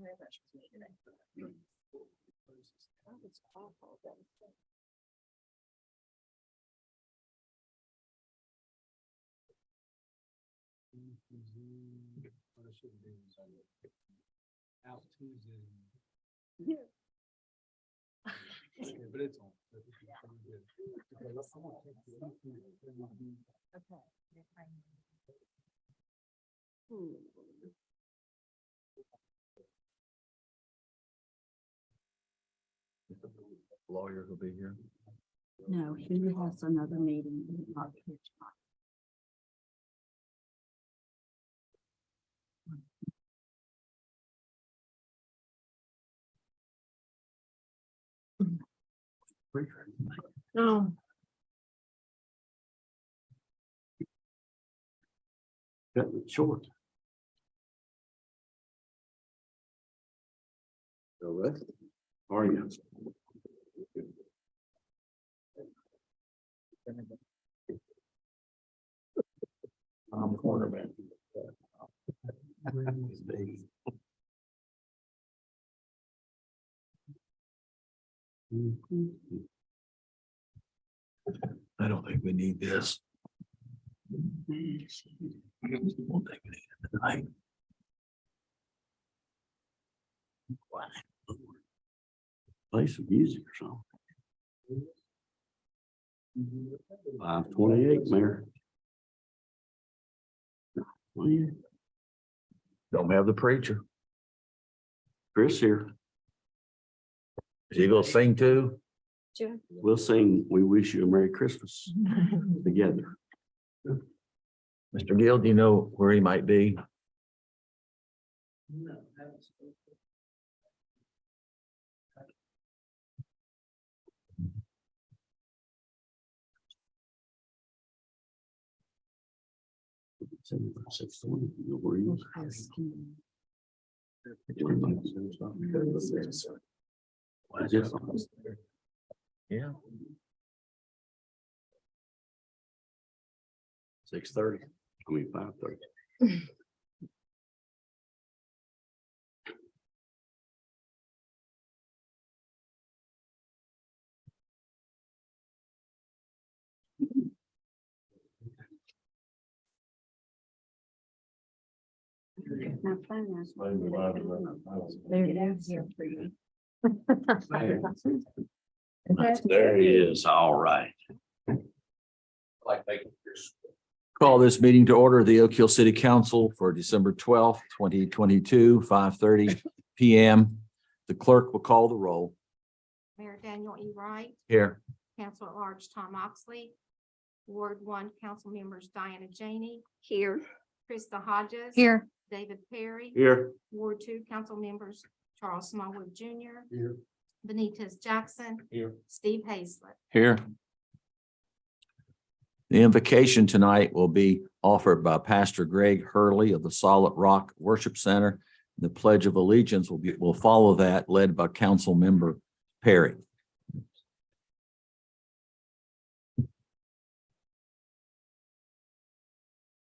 Very much with me today. It's awful. Out Tuesday. Yeah. Okay, but it's on. Okay. Hmm. Lawyers will be here. No, he has another meeting. Not here tonight. No. Cutting it short. All right. How are you? I'm cornerback. I don't think we need this. Won't take it tonight. Play some music or something. 5:28, Mayor. 28. Don't have the preacher. Chris here. Is he gonna sing too? Sure. We'll sing "We Wish You a Merry Christmas" together. Mr. Gill, do you know where he might be? Where he is. What is this? Yeah. 6:30. 5:30. Now, finance. There it is here for you. There he is. All right. Call this meeting to order, the Oak Hill City Council for December 12th, 2022, 5:30 PM. The clerk will call the roll. Mayor Daniel E. Wright, Here. Council at Large Tom Oxley, Ward 1 Council members Diana Janey, Here. Krista Hodges. Here. David Perry. Here. Ward 2 Council members Charles Smallwood Jr. Here. Benitez Jackson. Here. Steve Hazlett. Here. The invocation tonight will be offered by Pastor Greg Hurley of the Solid Rock Worship Center. The Pledge of Allegiance will follow that, led by Council Member Perry.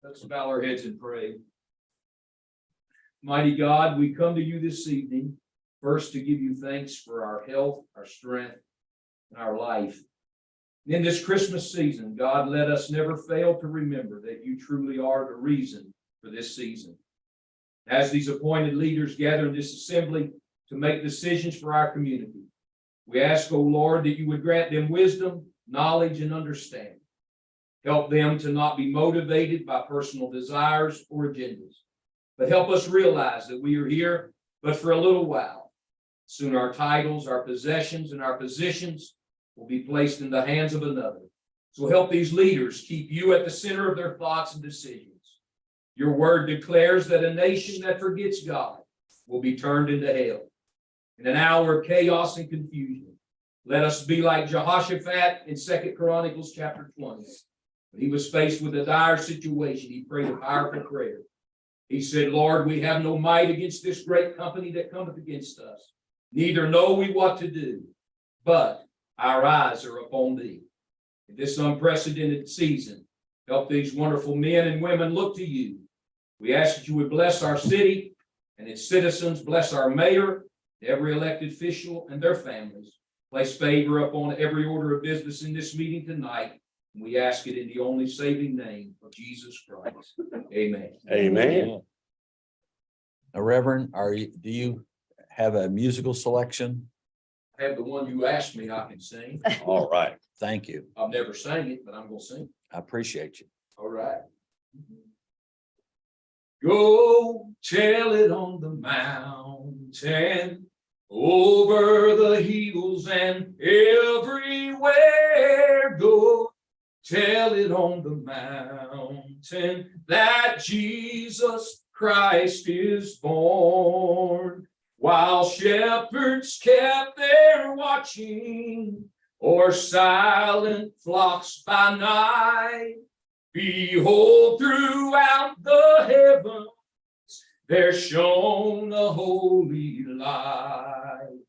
Let's bow our heads and pray. Mighty God, we come to you this evening, first to give you thanks for our health, our strength, and our life. In this Christmas season, God, let us never fail to remember that you truly are the reason for this season. As these appointed leaders gather in this assembly to make decisions for our community, we ask, O Lord, that you would grant them wisdom, knowledge, and understanding. Help them to not be motivated by personal desires or agendas, but help us realize that we are here but for a little while. Soon our titles, our possessions, and our positions will be placed in the hands of another. So help these leaders keep you at the center of their thoughts and decisions. Your word declares that a nation that forgets God will be turned into hell. In an hour of chaos and confusion, let us be like Jehoshaphat in 2 Chronicles chapter 20. When he was faced with a dire situation, he prayed a powerful prayer. He said, Lord, we have no might against this great company that cometh against us. Neither know we what to do, but our eyes are upon thee. In this unprecedented season, help these wonderful men and women look to you. We ask that you would bless our city, and its citizens. Bless our mayor, every elected official and their families. Place favor upon every order of business in this meeting tonight. And we ask it in the only saving name of Jesus Christ. Amen. Amen. Now, Reverend, do you have a musical selection? I have the one you asked me I can sing. All right. Thank you. I've never sang it, but I'm gonna sing. I appreciate you. All right. Go tell it on the mountain, over the hills and everywhere. Go tell it on the mountain that Jesus Christ is born. While shepherds kept their watching, or silent flocks by night, behold, throughout the heavens there shone a holy light.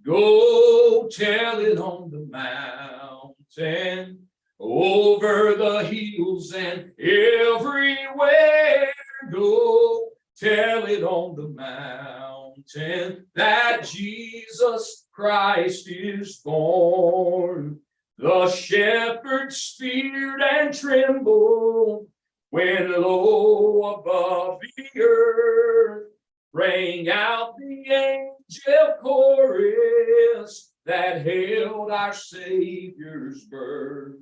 Go tell it on the mountain, over the hills and everywhere. Go tell it on the mountain that Jesus Christ is born. The shepherds feared and trembled when low above the earth rang out the angel chorus that hailed our Savior's birth.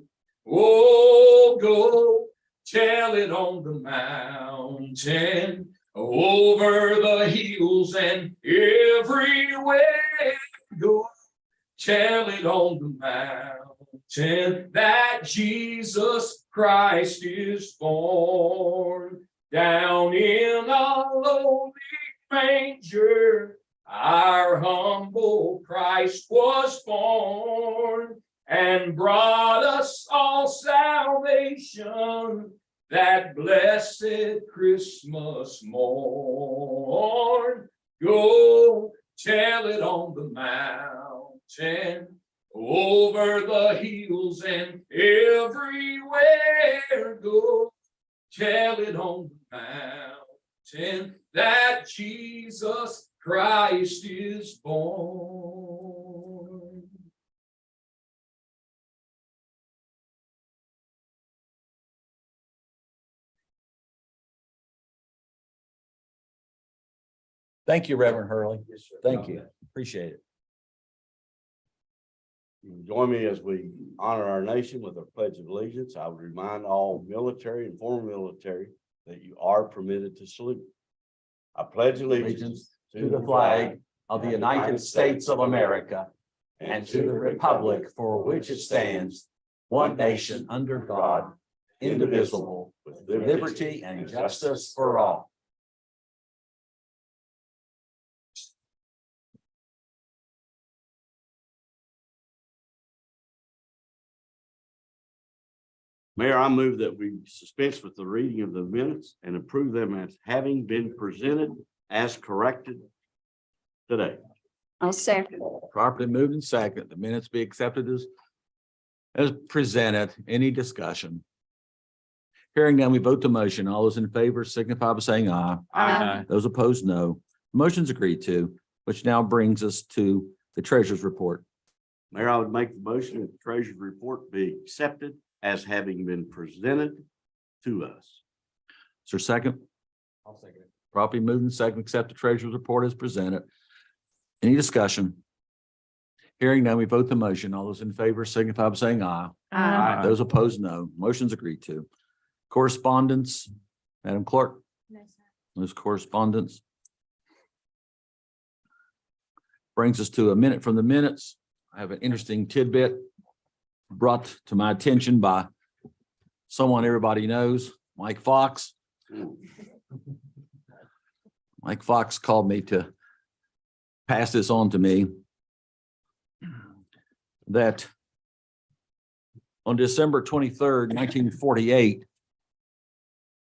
Oh, go tell it on the mountain, over the hills and everywhere. Go tell it on the mountain that Jesus Christ is born. Down in a lowly manger, our humble Christ was born, and brought us all salvation that blessed Christmas morn. Go tell it on the mountain, over the hills and everywhere. Go tell it on the mountain that Jesus Christ is born. Thank you, Reverend Hurley. Yes, sir. Thank you. Appreciate it. Join me as we honor our nation with our Pledge of Allegiance. I would remind all military and former military that you are permitted to salute. I pledge allegiance To the flag of the United States of America and to the republic for which it stands, one nation under God, indivisible, with liberty and justice for all. Mayor, I move that we dispense with the reading of the minutes and approve them as having been presented as corrected today. I'll second. Properly moved and second, the minutes be accepted as presented. Any discussion? Hearing none, we vote the motion. All those in favor signify by saying aye. Aye. Those opposed, no. Motion's agreed to, which now brings us to the treasurer's report. Mayor, I would make the motion that the treasurer's report be accepted as having been presented to us. Is there a second? I'll second it. Properly moved and second, accept the treasurer's report as presented. Any discussion? Hearing none, we vote the motion. All those in favor signify by saying aye. Aye. Those opposed, no. Motion's agreed to. Correspondence, Madam Clerk, No, sir. those correspondence. Brings us to a minute from the minutes. I have an interesting tidbit brought to my attention by someone everybody knows, Mike Fox. Mike Fox called me to pass this on to me, that on December 23rd, 1948,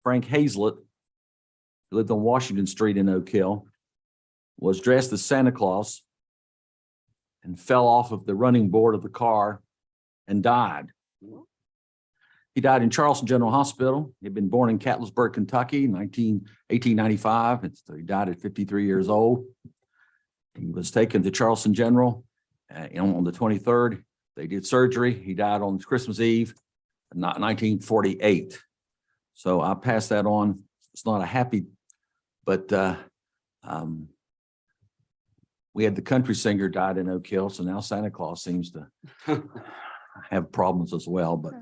Frank Hazlett, who lived on Washington Street in Oak Hill, was dressed as Santa Claus and fell off of the running board of the car and died. He died in Charleston General Hospital. He'd been born in Catlettsburg, Kentucky, 1895. He died at 53 years old. He was taken to Charleston General on the 23rd. They did surgery. He died on Christmas Eve, 1948. So I pass that on. It's not a happy, but we had the country singer died in Oak Hill, so now Santa Claus seems to have problems as well, but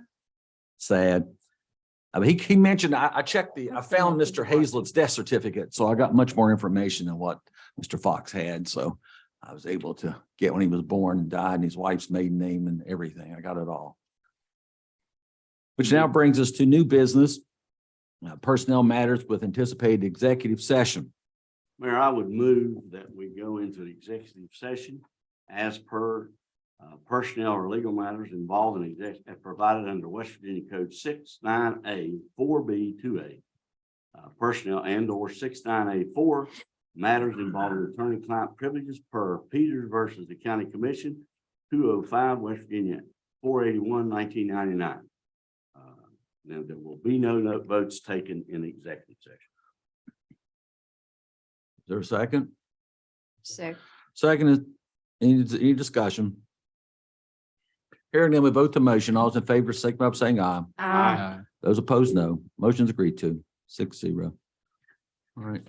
sad. He mentioned, I checked I found Mr. Hazlett's death certificate, so I got much more information than what Mr. Fox had. So I was able to get when he was born and died and his wife's maiden name and everything. I got it all. Which now brings us to new business, personnel matters with anticipated executive session. Mayor, I would move that we go into the executive session as per personnel or legal matters involved in executive provided under West Virginia Code 69A 4B 2A. Personnel and or 69A4 matters involving attorney-client privileges per Peters versus the County Commission, 205 West Virginia, 481, 1999. Now there will be no votes taken in the executive session. Is there a second? Second. Second is any discussion? Hearing none, we vote the motion. All those in favor, signify by saying aye. Aye. Those opposed, no. Motion's agreed to, 6-0. All right.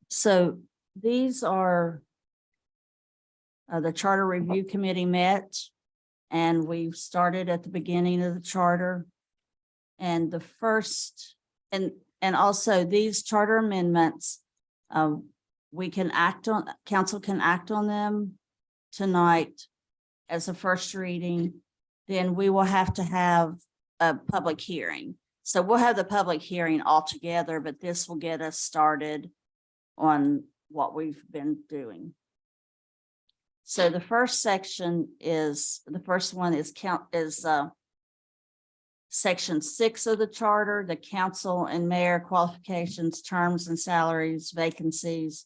So these are the Charter Review Committee met, and we've started at the beginning of the charter. And the first, and also these charter amendments, we can act on, council can act on them tonight as a first reading. Then we will have to have a public hearing. So we'll have the public hearing all together, but this will get us started on what we've been doing. So the first section is, the first one is section 6 of the charter, the council and mayor qualifications, terms and salaries, vacancies,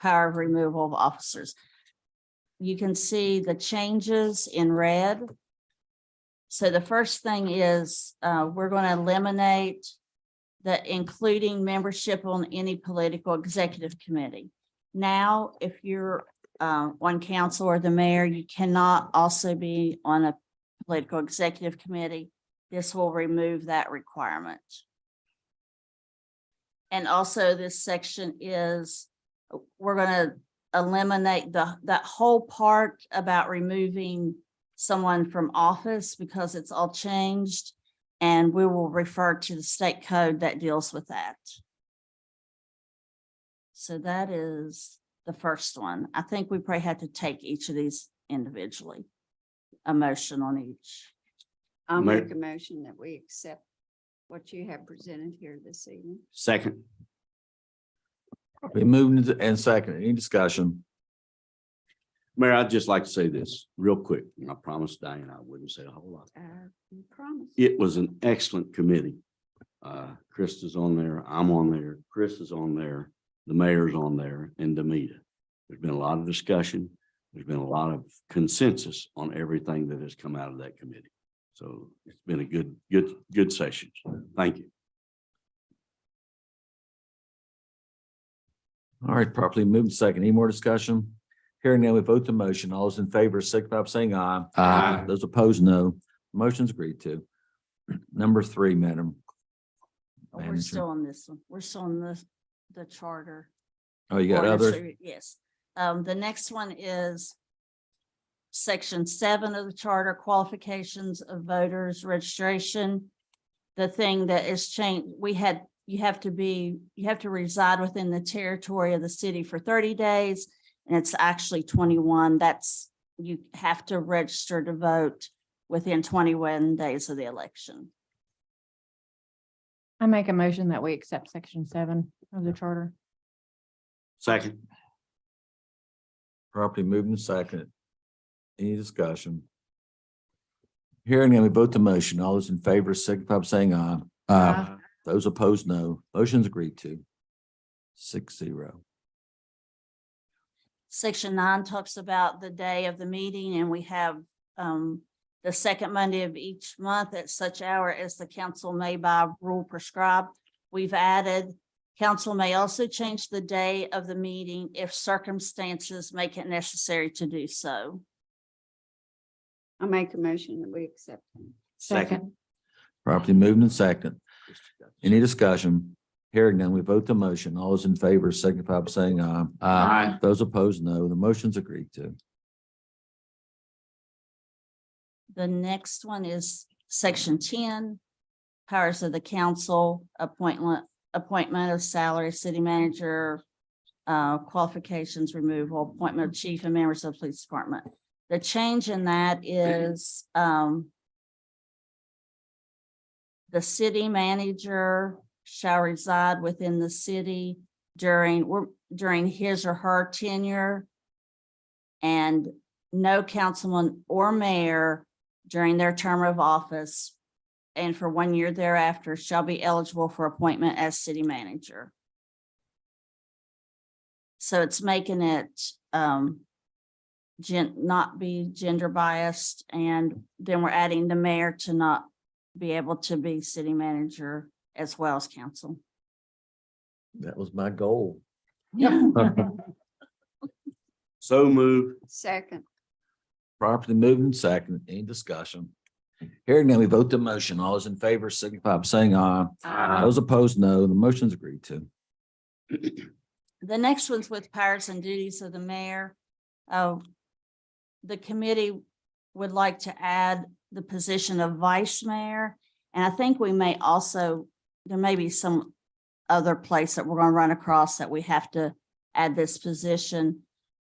power of removal of officers. You can see the changes in red. So the first thing is, we're going to eliminate the including membership on any political executive committee. Now, if you're on council or the mayor, you cannot also be on a political executive committee. This will remove that requirement. And also this section is, we're going to eliminate that whole part about removing someone from office because it's all changed. And we will refer to the state code that deals with that. So that is the first one. I think we probably had to take each of these individually. A motion on each. I'll Mayor- make a motion that we accept what you have presented here this evening. Second. We moved and second. Any discussion? Mayor, I'd just like to say this real quick. And I promised Diane I wouldn't say a whole lot. You promise. It was an excellent committee. Krista's on there, I'm on there, Chris is on there, the mayor's on there, and Demita. There's been a lot of discussion. There's been a lot of consensus on everything that has come out of that committee. So it's been a good session. Thank you. All right, properly moved second. Any more discussion? Hearing now, we vote the motion. All those in favor, signify by saying aye. Aye. Those opposed, no. Motion's agreed to. Number 3, Madam We're Manager. still on this one. We're still on the charter. Oh, you got Ordinance others? review, yes. The next one is section 7 of the charter, qualifications of voters registration. The thing that is changed, you have to reside within the territory of the city for 30 days. And it's actually 21. You have to register to vote within 21 days of the election. I make a motion that we accept section 7 of the charter. Second. Properly moved and second. Any discussion? Hearing now, we vote the motion. All those in favor, signify by saying aye. Aye. Those opposed, no. Motion's agreed to. 6-0. Section 9 talks about the day of the meeting, and we have the second Monday of each month at such hour as the council may by rule prescribe. We've added, council may also change the day of the meeting if circumstances make it necessary to do so. I'll make a motion that we accept. Second. Properly moved and second. Any discussion? Hearing none, we vote the motion. All those in favor signify by saying aye. Aye. Those opposed, no. The motion's agreed to. The next one is section 10, powers of the council, appointment of salary, city manager, qualifications, removal, appointment of chief and members of the police department. The change in that is the city manager shall reside within the city during his or her tenure, and no councilman or mayor during their term of office and for 1 year thereafter shall be eligible for appointment as city manager. So it's making it not be gender biased, and then we're adding the mayor to not be able to be city manager as well as council. That was my goal. So moved. Second. Properly moved and second. Any discussion? Hearing none, we vote the motion. All those in favor signify by saying aye. Aye. Those opposed, no. The motion's agreed to. The next one's with powers and duties of the mayor. The committee would like to add the position of vice mayor. And I think we may also, there may be some other place that we're going to run across that we have to add this position.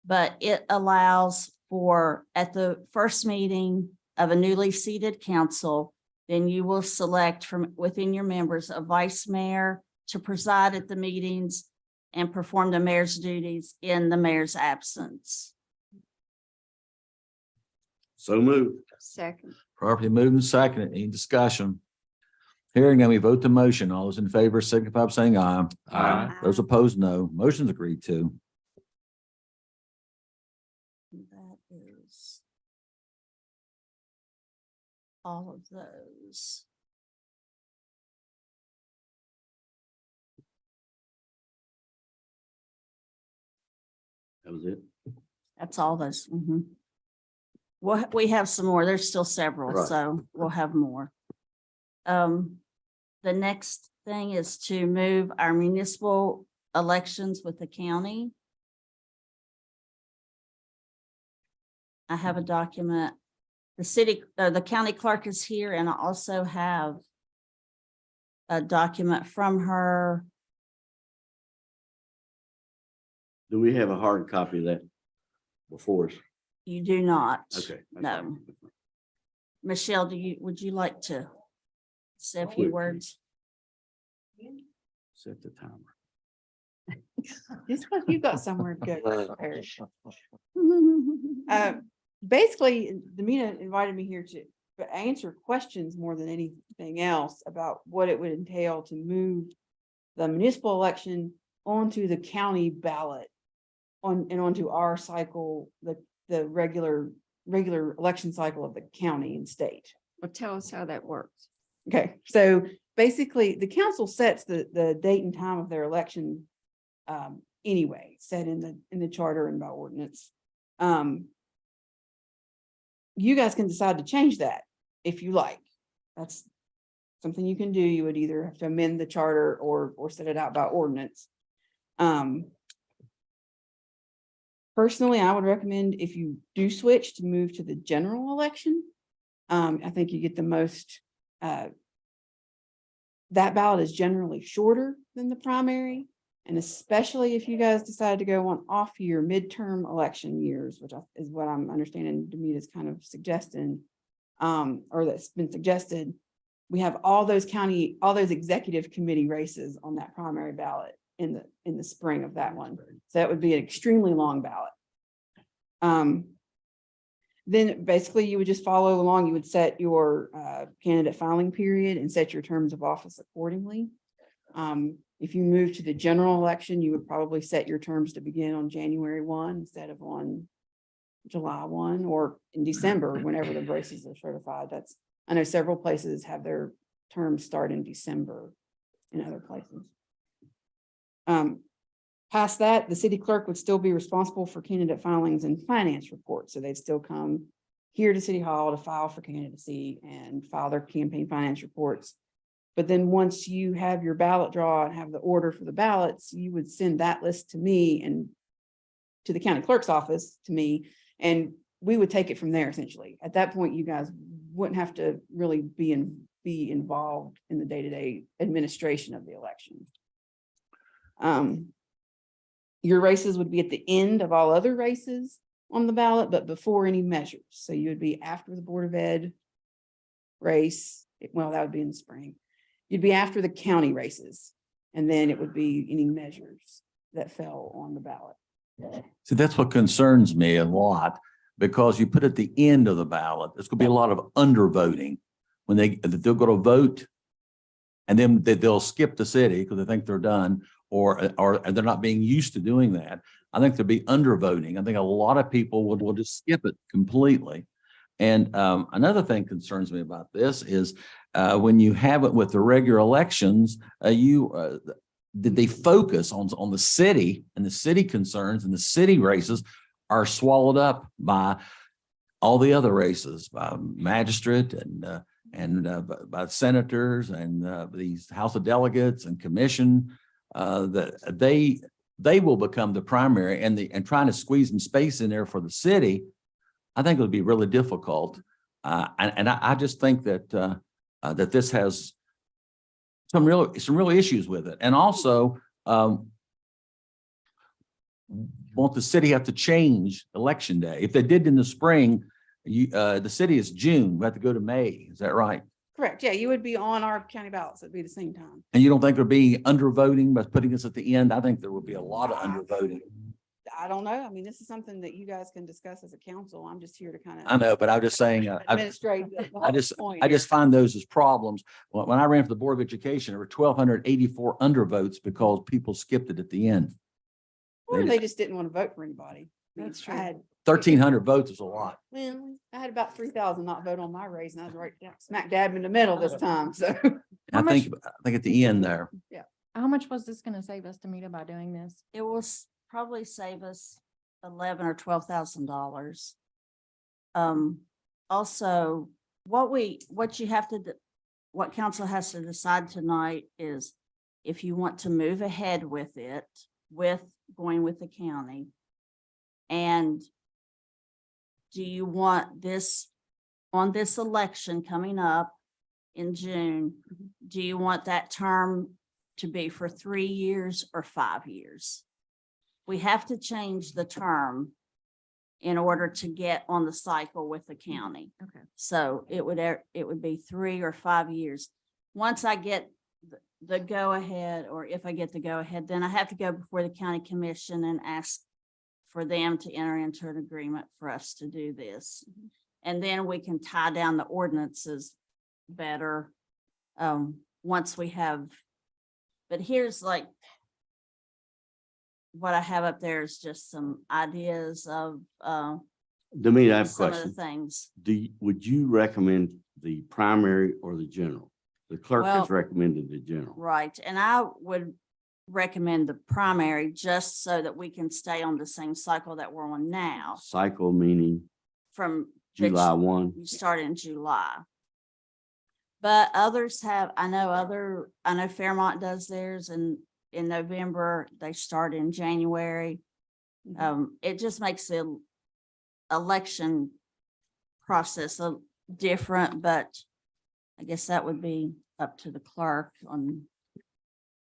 But it allows for, at the first meeting of a newly seated council, then you will select from within your members a vice mayor to preside at the meetings and perform the mayor's duties in the mayor's absence. So moved. Second. Properly moved and seconded. Any discussion? Hearing none, we vote the motion. All those in favor signify by saying aye. Aye. Those opposed, no. Motion's agreed to. That is all of those. That was it. That's all those. Mhm. We have some more. There's still several, Right. so we'll have more. The next thing is to move our municipal elections with the county. I have a document. The county clerk is here, and I also have a document from her. Do we have a hard copy of that before us? You do not. Okay. that's No. fine. Michelle, would you like to say a few Would. words? Set the timer. Just because you got somewhere to go. Eric. Basically, Demita invited me here to answer questions more than anything else about what it would entail to move the municipal election onto the county ballot onto our cycle, the regular election cycle of the county and state. Well, tell us how that works. Okay, so basically, the council sets the date and time of their election anyway, set in the charter and by ordinance. You guys can decide to change that if you like. That's something you can do. You would either have to amend the charter or set it out by ordinance. Personally, I would recommend if you do switch to move to the general election. I think you get the most, that ballot is generally shorter than the primary. And especially if you guys decide to go on off year midterm election years, which is what I'm understanding Demita's kind of suggesting, or that's been suggested. We have all those executive committee races on that primary ballot in the spring of that one. So that would be an extremely long ballot. Then basically you would just follow along. You would set your candidate filing period and set your terms of office accordingly. If you move to the general election, you would probably set your terms to begin on January 1 instead of on July 1 or in December, whenever the races are certified. I know several places have their terms start in December in other places. Past that, the city clerk would still be responsible for candidate filings and finance reports. So they'd still come here to City Hall to file for candidacy and file their campaign finance reports. But then once you have your ballot draw and have the order for the ballots, you would send that list to me and to the county clerk's office to me, and we would take it from there essentially. At that point, you guys wouldn't have to really be involved in the day-to-day administration of the election. Your races would be at the end of all other races on the ballot, but before any measures. So you would be after the Board of Ed race. Well, that would be in the spring. You'd be after the county races, and then it would be any measures that fell on the ballot. See, that's what concerns me a lot, because you put at the end of the ballot, there's gonna be a lot of undervoting when they'll go to vote. And then they'll skip the city because they think they're done, or they're not being used to doing that. I think there'll be undervoting. I think a lot of people will just skip it completely. And another thing concerns me about this is when you have it with the regular elections, they focus on the city, and the city concerns and the city races are swallowed up by all the other races, by magistrate and by senators and these House of Delegates and commission, that they will become the primary and trying to squeeze some space in there for the city, I think it'll be really difficult. I just think that, that this has some real issues with it. And also, won't the city have to change election day? If they did in the spring, the city is June, we have to go to May. Is that right? Correct. Yeah, you would be on our county ballots. It'd be the same time. And you don't think there'll be undervoting by putting this at the end? I think there will be a lot of undervoting. I don't know. I mean, this is something that you guys can discuss as a council. I'm just here to kind of. I know, but I'm just saying, Administrate. I just find those as problems. When I ran for the Board of Education, there were 1,284 undervotes because people skipped it at the end. Or they just didn't want to vote for anybody. That's I true. had, 1,300 votes is a lot. well, I had about 3,000 not vote on my race, and I was right smack dab in the middle this time, so. I think at the end there, How much was this gonna save us, Demita, by doing this? It will probably save us $11,000 or $12,000. Also, what you have to, what council has to decide tonight is if you want to move ahead with it, with going with the county. And do you want this, on this election coming up in June, do you want that term to be for 3 years or 5 years? We have to change the term in order to get on the cycle with the county. Okay. So it would be 3 or 5 years. Once I get the go ahead, or if I get the go ahead, then I have to go before the county commission and ask for them to enter into an agreement for us to do this. And then we can tie down the ordinances better, once we have, but here's like, what I have up there is just some ideas of, Demita, I have a some of the question. things. Would you recommend the primary or the general? The clerk has Well- recommended the general. Right, and I would recommend the primary just so that we can stay on the same cycle that we're on now Cycle meaning from. the July 1. You start in July. But others have, I know Fairmont does theirs in November, they start in January. It just makes the election process a different, but I guess that would be up to the clerk on.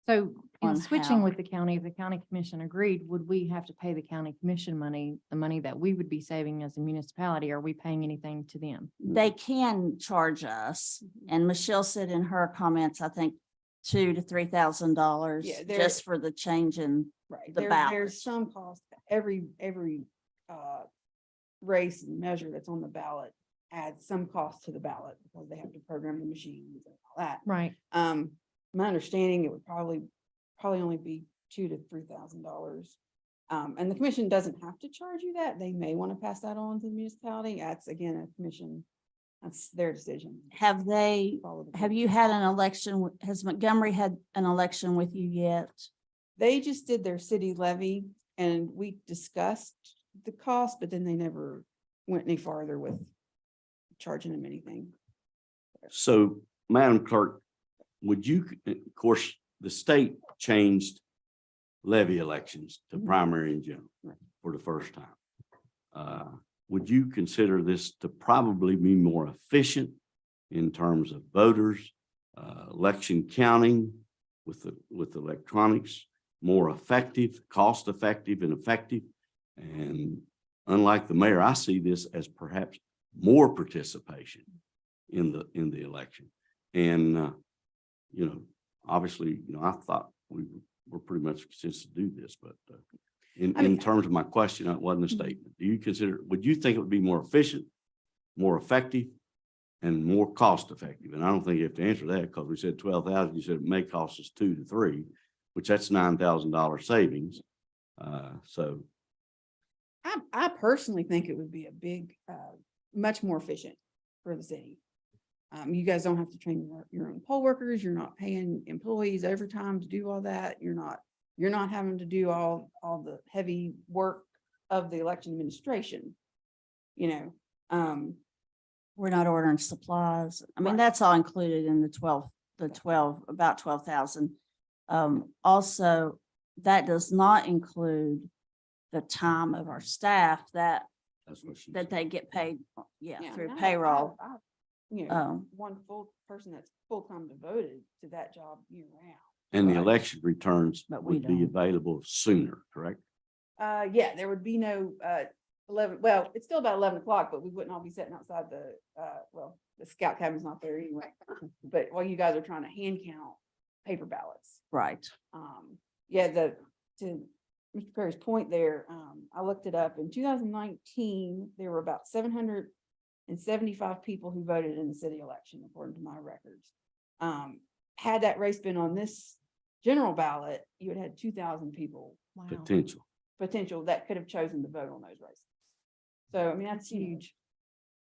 So in On switching how- with the county, if the county commission agreed, would we have to pay the county commission money, the money that we would be saving as a municipality? Are we paying anything to them? They can charge us, and Michelle said in her comments, I think $2,000 to $3,000 Yeah, there- just for the change in, Right, the there's ballot. some cost, every race and measure that's on the ballot adds some cost to the ballot because they have to program the machines and all that. Right. My understanding, it would probably only be $2,000 to $3,000. And the commission doesn't have to charge you that. They may want to pass that on to the municipality. That's again, a commission, that's their decision. have they, Follow the have code. you had an election, has Montgomery had an election with you yet? They just did their city levy and we discussed the cost, but then they never went any farther with charging them anything. So, Madam Clerk, would you, of course, the state changed levy elections to Mhm. primary and general Right. for the first time. Would you consider this to probably be more efficient in terms of voters, election counting with electronics, more effective, cost effective and effective? And unlike the mayor, I see this as perhaps more participation in the election. And, obviously, I thought we were pretty much consensus to do this, but I mean- in terms of my question, it wasn't a statement. Would you think it would be more efficient, more effective, and more cost effective? And I don't think you have to answer that because we said 12,000, you said it may cost us 2 to 3, which that's $9,000 savings. So I personally think it would be a big, much more efficient for the city. You guys don't have to train your own poll workers. You're not paying employees overtime to do all that. You're not having to do all the heavy work of the election administration. We're not ordering supplies. I mean, Right. that's all included in the 12, about 12,000. Also, that does not include the time of our staff that That's what she that said. they get paid, yeah, Yeah, I through mean, payroll. You know, Um, one full person that's full-time devoted to that job year round. And the Right. election returns But we would be don't. available sooner, correct? Yeah, there would be no, 11, well, it's still about 11 o'clock, but we wouldn't all be sitting outside the, well, the scout cabin's not there anyway. But while you guys are trying to hand count paper ballots. Right. Yeah, to Mr. Perry's point there, I looked it up. In 2019, there were about 775 people who voted in the city election, according to my records. Had that race been on this general ballot, you would have had 2,000 people Wow. potential that could have chosen to vote on those races. So, I mean, that's huge.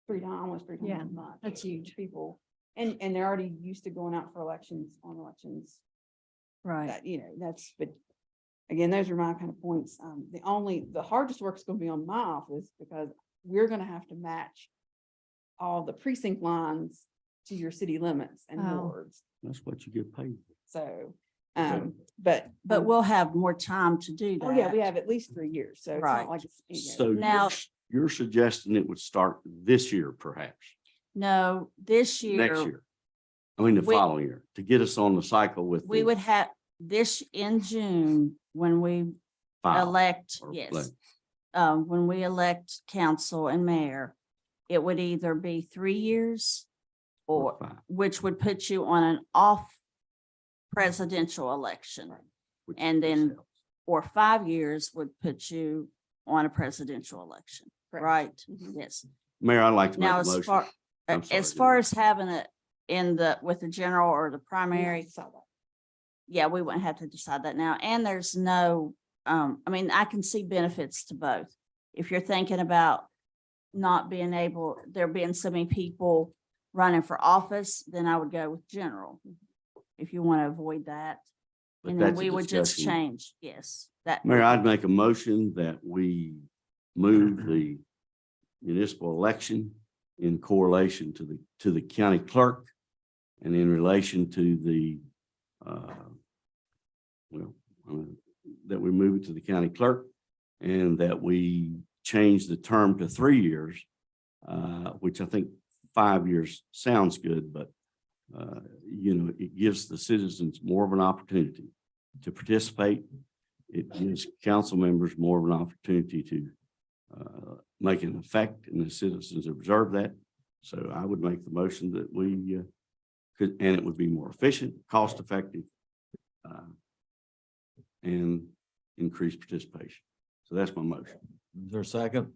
Almost 3 Yeah, times as much. that's huge. People, and they're already used to going out for elections, on elections. Right. That, you know, that's, but again, those are my kind of points. The hardest work is gonna be on my office because we're gonna have to match all the precinct lines to your city limits and Oh. wards. That's what you get paid. So, Okay. but. But we'll have more time to do that. Oh, yeah, we have at least 3 years, so it's Right. not like it's, you know. So Now- you're suggesting it would start this year perhaps, No, this next year, year? I mean, the We- following year, to get us on the cycle with. we the would have this in June when we file elect, or yes. elect. When we elect council and mayor, it would either be 3 years or or, five, which would put you on an off presidential election. which And this then, helps. or 5 years would put you on a presidential election, Correct. right? Mhm. Yes. Mayor, I'd like to make Now, a as motion. far, I'm sorry, as go far ahead. as having it in the, with the general or the We primary, saw that. yeah, we wouldn't have to decide that now. And there's no, I mean, I can see benefits to both. If you're thinking about not being able, there being so many people running for office, then I would go with general. If you want to avoid that. But And then that's a we would just discussion. change, yes, that. Mayor, I'd make a motion that we move the municipal election in correlation to the county clerk and in relation to the, that we move it to the county clerk and that we change the term to 3 years, which I think 5 years sounds good, but it gives the citizens more of an opportunity to participate. It gives council members more of an opportunity to make an effect and the citizens observe that. So I would make the motion that we could, and it would be more efficient, cost effective, and increase participation. So that's my motion. Is there a second?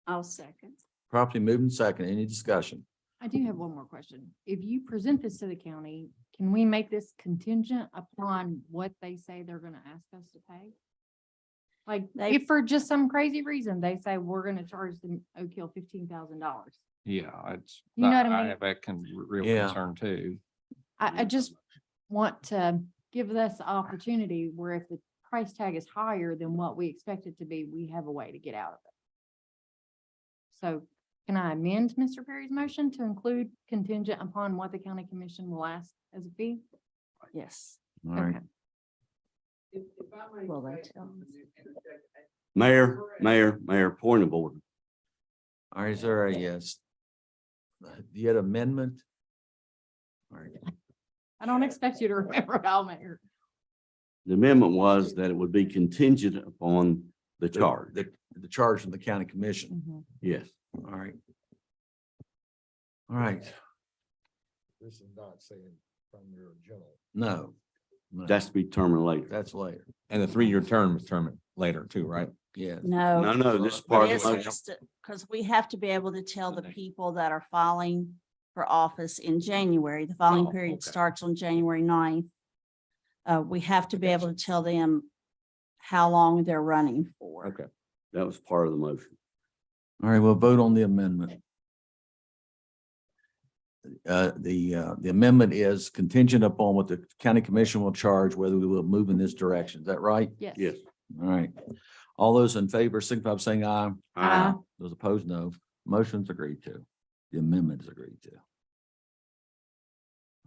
I'll second. Properly moved and second. Any discussion? I do have one more question. If you present this to the county, can we make this contingent upon what they say they're gonna ask us to pay? Like, They- if for just some crazy reason, they say we're gonna charge them Oak Hill $15,000. Yeah, it's. You know what I mean? have that real Yeah. concern too. I just want to give us the opportunity where if the price tag is higher than what we expect it to be, we have a way to get out of it. So can I amend Mr. Perry's motion to include contingent upon what the county commission will ask as a fee? Yes. All right. Okay. Well, they tell us. Mayor, point of order. All right, is there a yes? Yet amendment? All right. I don't expect you to remember it, I'll make her. The amendment was that it would be contingent upon the charge. The charge from the county commission. Mhm. Yes. All right. All right. This is not saying from your general. No. No. That's to be determined later. That's later. And the 3-year term is termed later too, right? Yeah. No, No. this is part of the motion. Because we have to be able to tell the people that are filing for office in January, the filing Oh, period okay. starts on January 9th. We have to be able to tell them how long they're running for. Okay. That was part of the motion. All right, we'll vote on the amendment. The amendment is contingent upon what the county commission will charge, whether we will move in this direction. Is that right? Yes. Yes. All right. All those in favor, signify by saying aye. Aye. Those opposed, no. Motion's agreed to. The amendment is agreed to.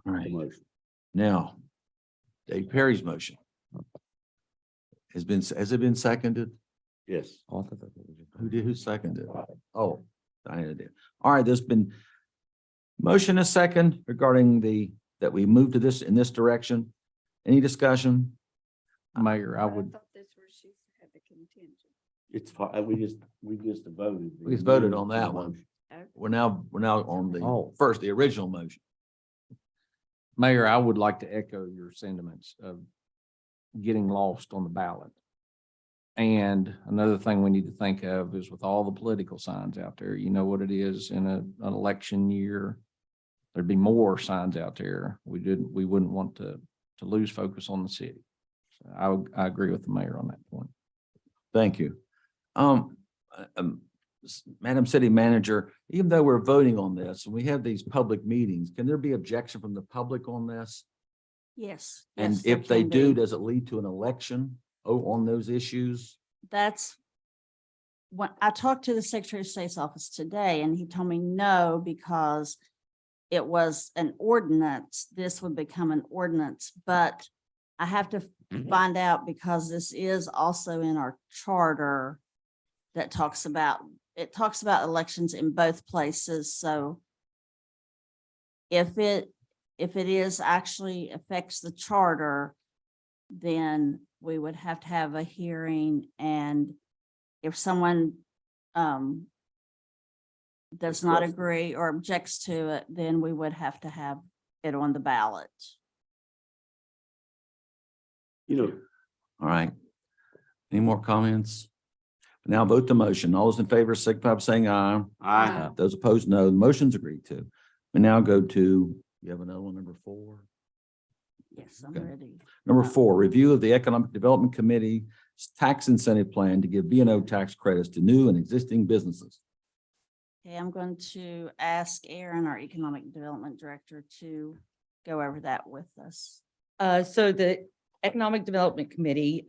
All right, Motion. now, Dave Perry's motion. Has it been seconded? Yes. Who seconded? Oh, Diana did. All right, there's been motion a second regarding that we move to this in this direction. Any discussion? Mayor, I would, thought this was she had the contingent. It's fine. We just voted. We just voted on that one. We're now on Oh. the original motion. Mayor, I would like to echo your sentiments of getting lost on the ballot. And another thing we need to think of is with all the political signs out there, you know what it is in an election year. There'd be more signs out there. We wouldn't want to lose focus on the city. So I agree with the mayor on that point. Thank you. Madam City Manager, even though we're voting on this and we have these public meetings, can there be objection from the public on this? Yes. And yes, there if they can do, be. does it lead to an election on those issues? That's when I talked to the Secretary of State's office today, and he told me no, because it was an ordinance. This would become an ordinance, but I have to find out, because this is also in our charter that talks about elections in both places. So if it is actually affects the charter, then we would have to have a hearing, and if someone does not agree or objects to it, then we would have to have it on the ballot. You know, All right. Any more comments? Now vote the motion. All those in favor, signify by saying aye. I, Those opposed, no. The motion's agreed to. We now go to, you have another one, number 4? Yes, I'm Okay. ready. Number 4, review of the Economic Development Committee's tax incentive plan to give B and O tax credits to new and existing businesses. Okay, I'm going to ask Aaron, our Economic Development Director, to go over that with us. So the Economic Development Committee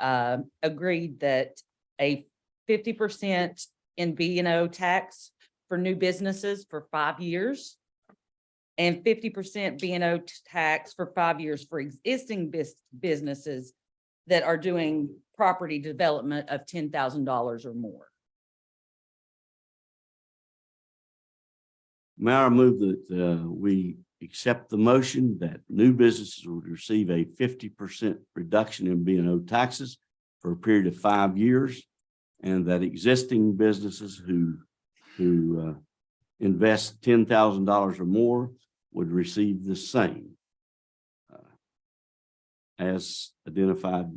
agreed that a 50% in B and O tax for new businesses for 5 years and 50% B and O tax for 5 years for existing businesses that are doing property development of $10,000 or more. Mayor, I move that we accept the motion that new businesses would receive a 50% reduction in B and O taxes for a period of 5 years, and that existing businesses who invest $10,000 or more would receive the same as identified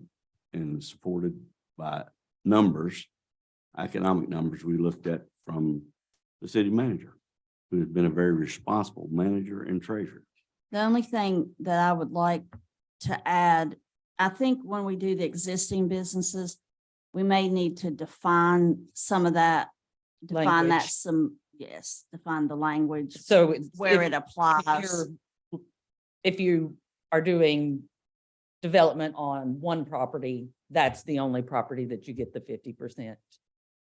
and supported by numbers, economic numbers we looked at from the city manager, who has been a very responsible manager and treasurer. The only thing that I would like to add, I think when we do the existing businesses, we may need to define some of that, define that Language. define the language So it's- where if- it applies. If you are doing development on one property, that's the only property that you get the 50%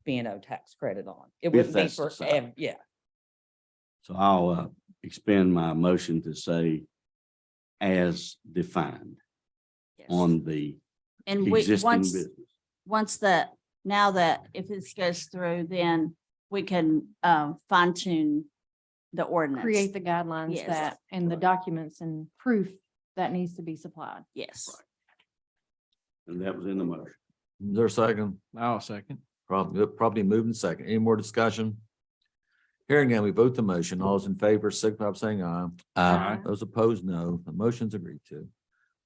B and O tax credit on. It If wouldn't be that's for, decided. yeah. So I'll expand my motion to say as defined Yes. on the And we, existing once, business. once that, now that if this goes through, then we can fine tune the ordinance. Create the guidelines Yes. that, and the documents and proof that needs to be supplied. Yes. And that was in the motion. Is there a second? I'll second. Probably moving second. Any more discussion? Hearing none, we vote the motion. All those in favor, signify by saying aye. Aye. Those opposed, no. The motion's agreed to,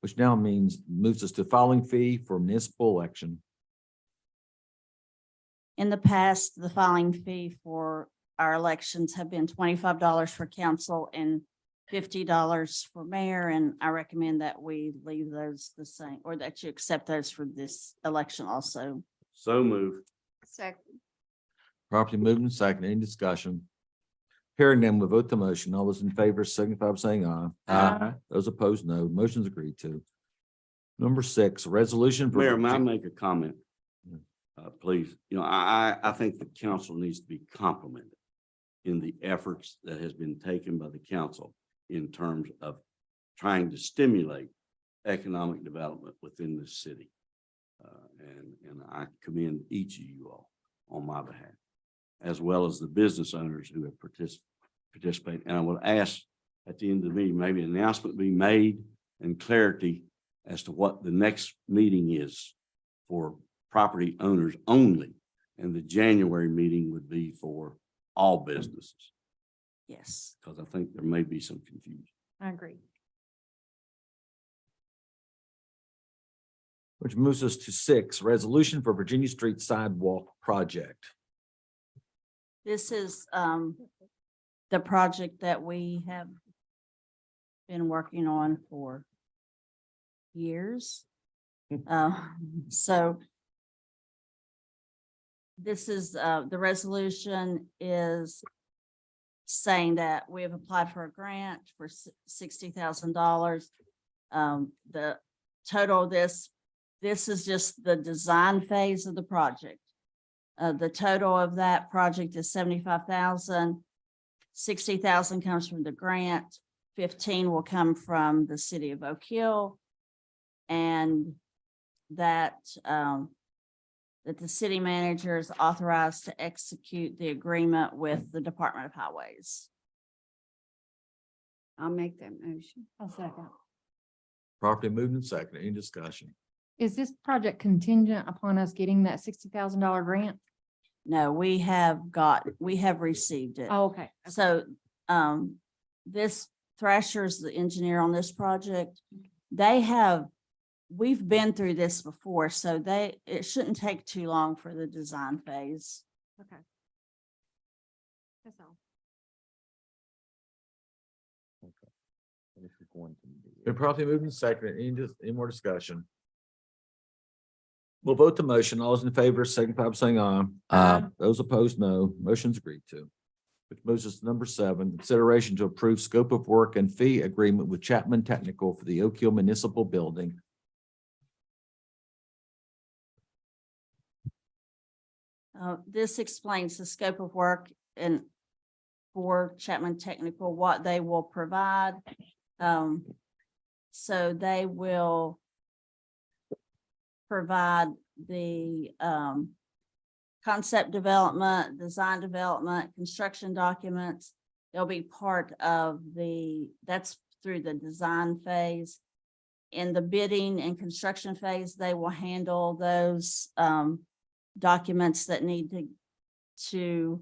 which now moves us to filing fee for municipal election. In the past, the filing fee for our elections have been $25 for council and $50 for mayor, and I recommend that we leave those the same, or that you accept those for this election also. So move. Second, Properly moved and second. Any discussion? Hearing none, we vote the motion. All those in favor, signify by saying aye. Aye. Those opposed, no. Motion's agreed to. Number 6, resolution. for- Mayor, may I make a comment? Yeah. Please, you know, I think the council needs to be complimented in the efforts that has been taken by the council in terms of trying to stimulate economic development within the city. And I commend each of you all on my behalf, as well as the business owners who have participated. And I would ask at the end of the meeting, maybe an announcement be made and clarity as to what the next meeting is for property owners only. And the January meeting would be for all businesses, Yes. because I think there may be some confusion. I agree. Which moves us to 6, resolution for Virginia Street Sidewalk Project. This is the project that we have been working on for years. So this is, the resolution is saying that we have applied for a grant for $60,000. The total of this is just the design phase of the project. The total of that project is 75,000. 60,000 comes from the grant, 15 will come from the city of Oak Hill. And that, that the city manager is authorized to execute the agreement with the Department of Highways. I'll make that motion. I'll second. Properly moved and seconded. Any discussion? Is this project contingent upon us getting that $60,000 grant? No, we have received it. Oh, okay. So, this Thrasher's the engineer on this project. We've been through this before, so it shouldn't take too long for the design phase. Okay. That's all. Been properly moved and seconded. Any more discussion? We'll vote the motion. All those in favor, signify by saying aye. Aye. Those opposed, no. Motion's agreed to. Which moves us to number 7, consideration to approve scope of work and fee agreement with Chapman Technical for the Oak Hill Municipal Building. This explains the scope of work and for Chapman Technical, what they will provide. So they will provide the concept development, design development, construction documents. They'll be part of that's through the design phase. In the bidding and construction phase, they will handle those documents that need to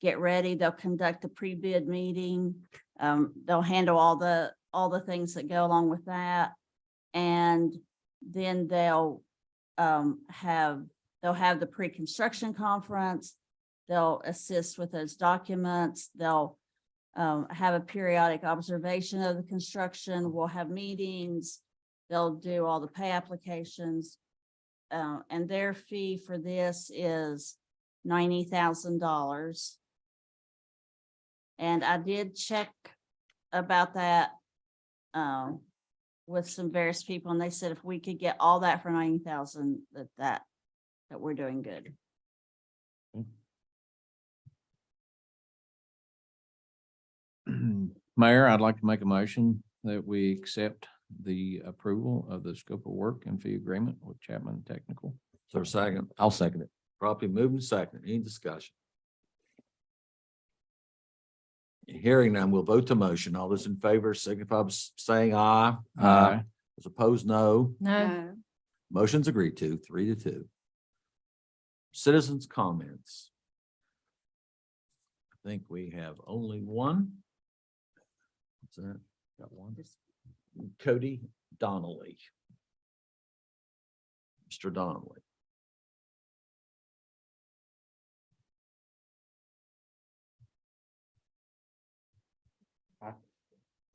get ready. They'll conduct a pre-bid meeting. They'll handle all the things that go along with that. And then they'll have the pre-construction conference. They'll assist with those documents. They'll have a periodic observation of the construction. We'll have meetings. They'll do all the pay applications. And their fee for this is $90,000. And I did check about that with some various people, and they said if we could get all that for 90,000, that we're doing good. Mayor, I'd like to make a motion that we accept the approval of the scope of work and fee agreement with Chapman Technical. Is there a second? I'll second it. Properly moved and seconded. Any discussion? Hearing none, we'll vote the motion. All those in favor signify by saying aye. Aye. Those opposed, no. No, Motion's agreed to, 3-2. Citizens' comments. I think we have only one. What's that? Got one. Cody Donnelly. Mr. Donnelly.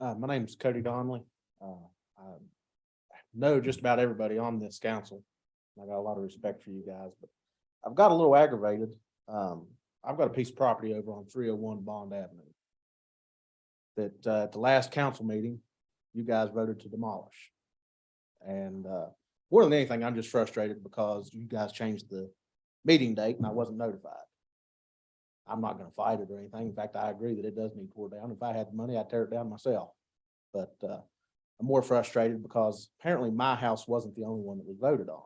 My name's Cody Donnelly. I know just about everybody on this council. I got a lot of respect for you guys, but I've got a little aggravated. I've got a piece of property over on 301 Bond Avenue that at the last council meeting, you guys voted to demolish. And more than anything, I'm just frustrated because you guys changed the meeting date and I wasn't notified. I'm not gonna fight it or anything. In fact, I agree that it does need tore down. If I had the money, I'd tear it down myself. But I'm more frustrated because apparently my house wasn't the only one that was voted on.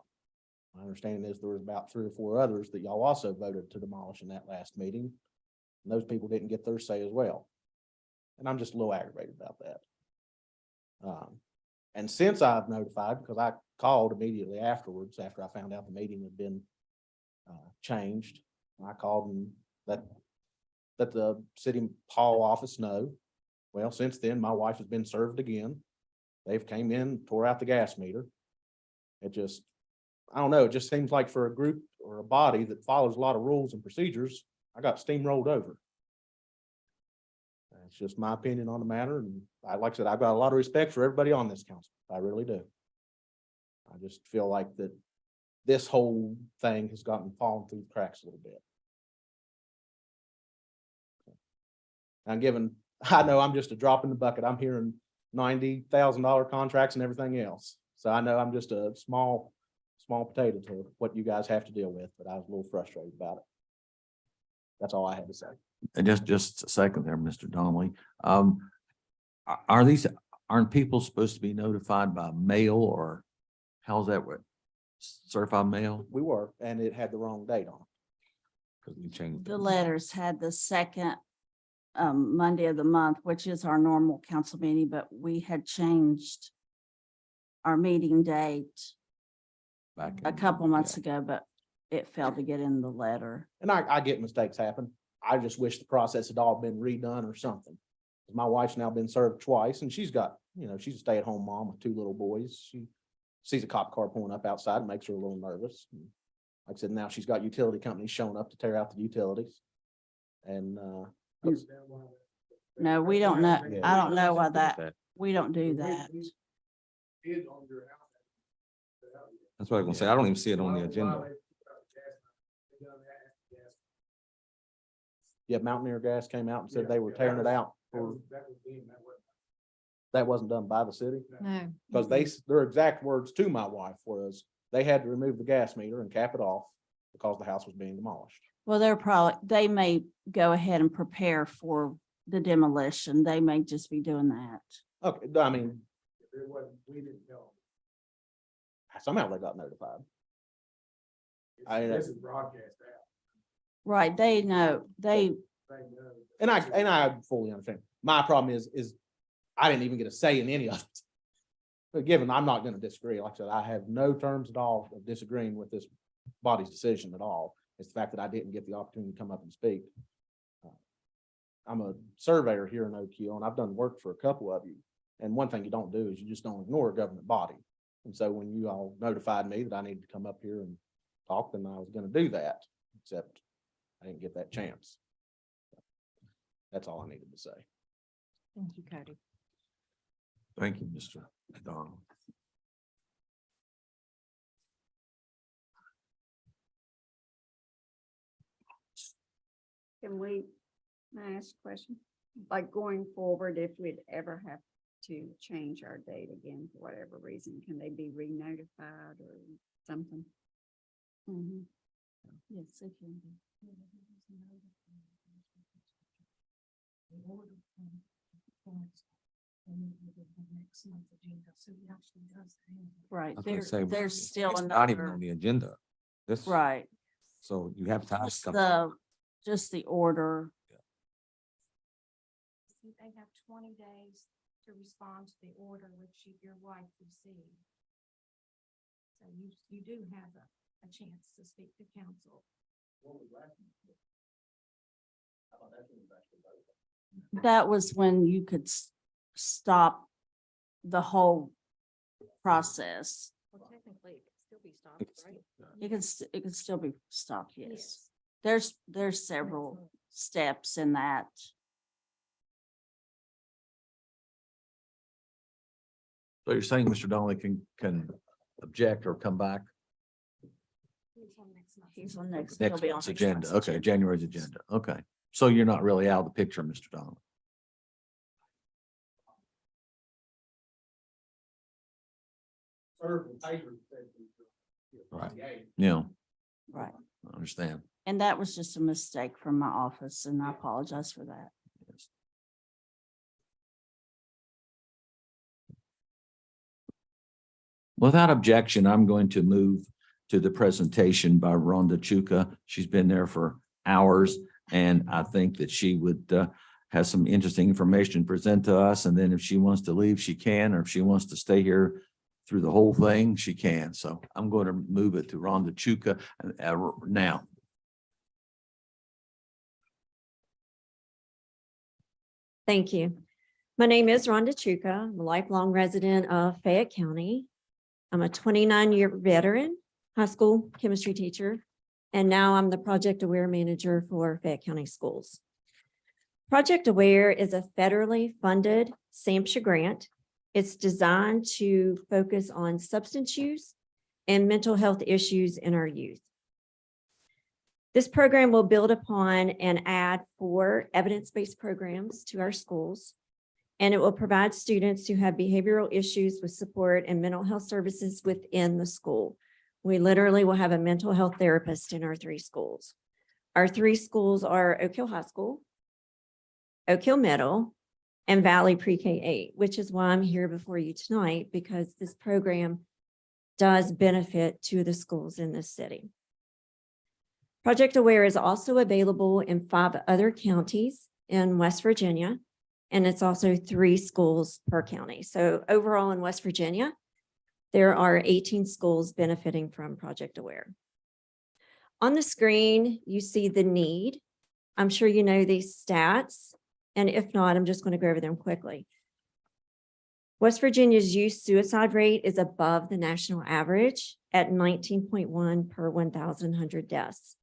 My understanding is there was about 3 or 4 others that y'all also voted to demolish in that last meeting. And those people didn't get their say as well. And I'm just a little aggravated about that. And since I've notified, because I called immediately afterwards, after I found out the meeting had been changed, I called and let the city hall office know. Well, since then, my wife has been served again. They've came in, tore out the gas meter. It just, I don't know, it just seems like for a group or a body that follows a lot of rules and procedures, I got steamrolled over. It's just my opinion on the matter, and like I said, I've got a lot of respect for everybody on this council. I really do. I just feel like that this whole thing has fallen through the cracks a little bit. I know I'm just a drop in the bucket. I'm hearing $90,000 contracts and everything else. So I know I'm just a small potato to what you guys have to deal with, but I was a little frustrated about it. That's all I had to say. And just a second there, Mr. Donnelly. Aren't people supposed to be notified by mail, or how's that work? Certified mail? We were, and it had the wrong date on it. Because we changed. The letters had the second Monday of the month, which is our normal council meeting, but we had changed our meeting date Back a in- couple months yeah. ago, but it failed to get in the letter. And I get mistakes happen. I just wish the process had all been redone or something. 'Cause my wife's now been served twice, and she's got, she's a stay-at-home mom with 2 little boys. She sees a cop car pulling up outside, and makes her a little nervous. And like I said, now she's got utility companies showing up to tear out the utilities. And No, we don't know. Yeah. I don't know why That- that, we don't do that. That's what I'm gonna say. I don't even see it on the agenda. yeah, Mountaineer Gas came out and said they were tearing it out. That wasn't done by the city. No. Because their exact words to my wife was, they had to remove the gas meter and cap it off because the house was being demolished. Well, they may go ahead and prepare for the demolition. They may just be doing that. Okay, I mean. Somehow they got notified. Right, they know, And I fully understand. My problem is I didn't even get a say in any of it. But given I'm not gonna disagree, like I said, I have no terms at all of disagreeing with this body's decision at all. It's the fact that I didn't get the opportunity to come up and speak. I'm a surveyor here in Oak Hill, and I've done work for a couple of you. And one thing you don't do is you just don't ignore a government body. And so when you all notified me that I needed to come up here and talk, then I was gonna do that, except I didn't get that chance. That's all I needed to say. Thank you, Cody. Thank you, Mr. McDonald. Can we, may I ask a question? Like going forward, if we'd ever have to change our date again for whatever reason, can they be re-notified or something? mhm. Yes, they can be. Right, I was gonna say, there's still it's not even another, on the agenda. This, right, so you have time. to just come- just the order. See, they have 20 days to respond to the order which your wife received. So you do have a chance to speak to council. That was when you could stop the whole process. Well, technically, it could still be stopped, right? It could still be stopped, yes. There's several steps in that. So you're saying Mr. Donnelly can object or come back He's on next month. He's on next. he'll next be on month's next agenda? month's Okay, agenda. January's agenda. Okay. So you're not really out of the picture, Mr. Donnelly. Right. Yeah, Right. I understand. And that was just a mistake from my office, and I apologize for that. Yes. Without objection, I'm going to move to the presentation by Rhonda Chuka. She's been there for hours, and I think that she would have some interesting information to present to us. And then if she wants to leave, she can, or if she wants to stay here through the whole thing, she can. So I'm going to move it to Rhonda Chuka now. Thank you. My name is Rhonda Chuka. I'm a lifelong resident of Fayette County. I'm a 29-year veteran high school chemistry teacher, and now I'm the Project Aware Manager for Fayette County Schools. Project Aware is a federally funded SAMHSA grant. It's designed to focus on substance use and mental health issues in our youth. This program will build upon and add 4 evidence-based programs to our schools, and it will provide students who have behavioral issues with support and mental health services within the school. We literally will have a mental health therapist in our 3 schools. Our 3 schools are Oak Hill High School, Oak Hill Middle, and Valley Pre-K 8, which is why I'm here before you tonight, because this program does benefit to the schools in this city. Project Aware is also available in 5 other counties in West Virginia, and it's also 3 schools per county. So overall in West Virginia, there are 18 schools benefiting from Project Aware. On the screen, you see the need. I'm sure you know these stats, and if not, I'm just going to go over them quickly. West Virginia's youth suicide rate is above the national average at 19.1 per 1,100 deaths.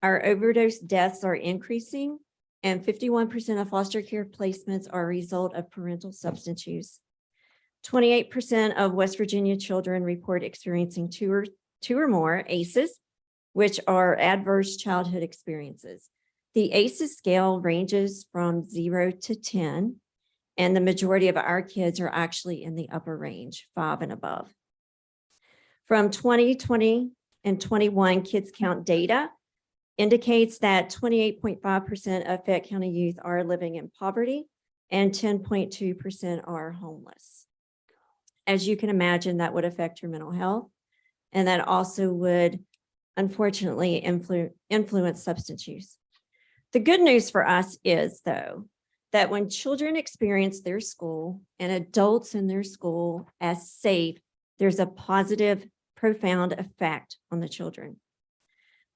Our overdose deaths are increasing, and 51% of foster care placements are a result of parental substance use. 28% of West Virginia children report experiencing two or more ACEs, which are adverse childhood experiences. The ACEs scale ranges from 0 to 10, and the majority of our kids are actually in the upper range, 5 and above. From 2020 and 21 Kids Count data indicates that 28.5% of Fayette County youth are living in poverty and 10.2% are homeless. As you can imagine, that would affect your mental health, and that also would unfortunately influence substance use. The good news for us is, though, that when children experience their school and adults in their school as safe, there's a positive, profound effect on the children.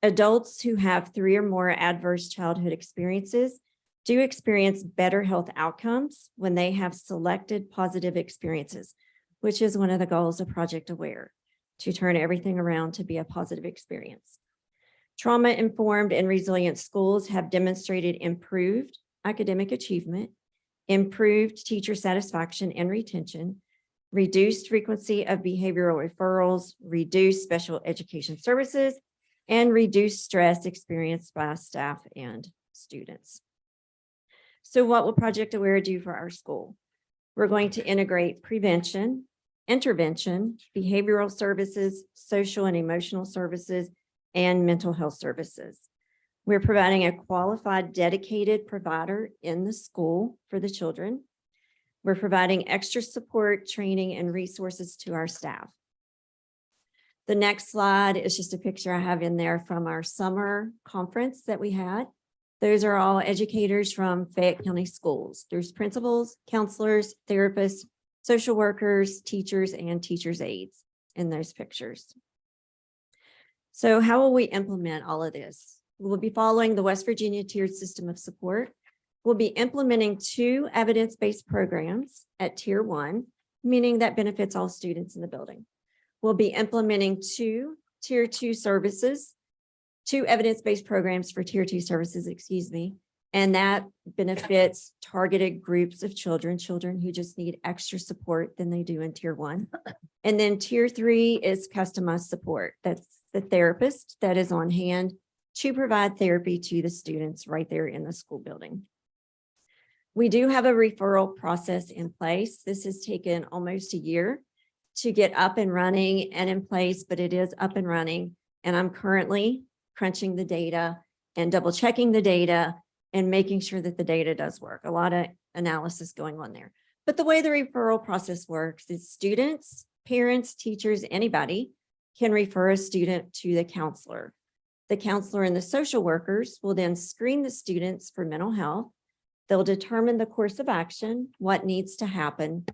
Adults who have 3 or more adverse childhood experiences do experience better health outcomes when they have selected positive experiences, which is one of the goals of Project Aware, to turn everything around to be a positive experience. Trauma-informed and resilient schools have demonstrated improved academic achievement, improved teacher satisfaction and retention, reduced frequency of behavioral referrals, reduced special education services, and reduced stress experienced by staff and students. So what will Project Aware do for our school? We're going to integrate prevention, intervention, behavioral services, social and emotional services, and mental health services. We're providing a qualified, dedicated provider in the school for the children. We're providing extra support, training, and resources to our staff. The next slide is just a picture I have in there from our summer conference that we had. Those are all educators from Fayette County Schools. There's principals, counselors, therapists, social workers, teachers, and teachers' aides in those pictures. So how will we implement all of this? We'll be following the West Virginia tiered system of support. We'll be implementing 2 evidence-based programs at Tier 1, meaning that benefits all students in the building. We'll be implementing 2 Tier 2 services, 2 evidence-based programs for Tier 2 services, and that benefits targeted groups of children who just need extra support than they do in Tier 1. And then Tier 3 is customized support. That's the therapist that is on hand to provide therapy to the students right there in the school building. We do have a referral process in place. This has taken almost a year to get up and running and in place, but it is up and running. And I'm currently crunching the data and double checking the data and making sure that the data does work. A lot of analysis going on there. But the way the referral process works is students, parents, teachers, anybody can refer a student to the counselor. The counselor and the social workers will then screen the students for mental health. They'll determine the course of action, what needs to happen.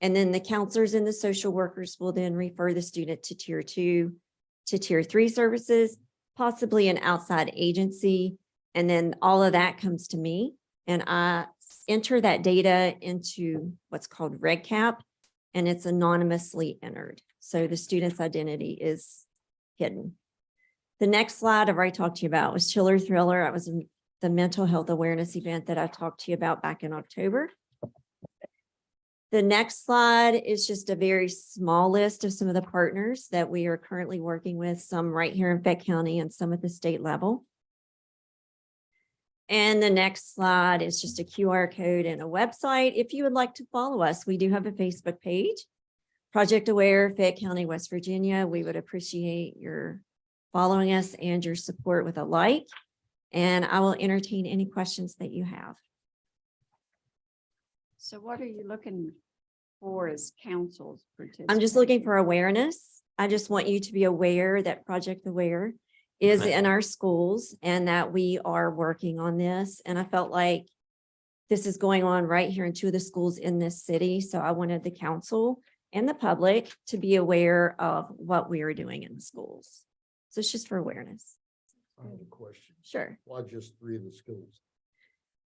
And then the counselors and the social workers will then refer the student to tier 2 to tier 3 services, possibly an outside agency. And then all of that comes to me and I enter that data into what's called RegCap and it's anonymously entered. So the student's identity is hidden. The next slide I've already talked to you about was Chiller Thriller. It was the mental health awareness event that I talked to you about back in October. The next slide is just a very small list of some of the partners that we are currently working with, some right here in Fayette County and some at the state level. And the next slide is just a QR code and a website. If you would like to follow us, we do have a Facebook page, Project Aware, Fayette County, West Virginia. We would appreciate your following us and your support with a like, and I will entertain any questions that you have. So what are you looking for as councils? I'm just looking for awareness. I just want you to be aware that Project Aware is in our schools and that we are working on this. And I felt like this is going on right here in 2 of the schools in this city. So I wanted the council and the public to be aware of what we are doing in the schools. So it's just for awareness. I have a question. Sure. Why just 3 of the schools?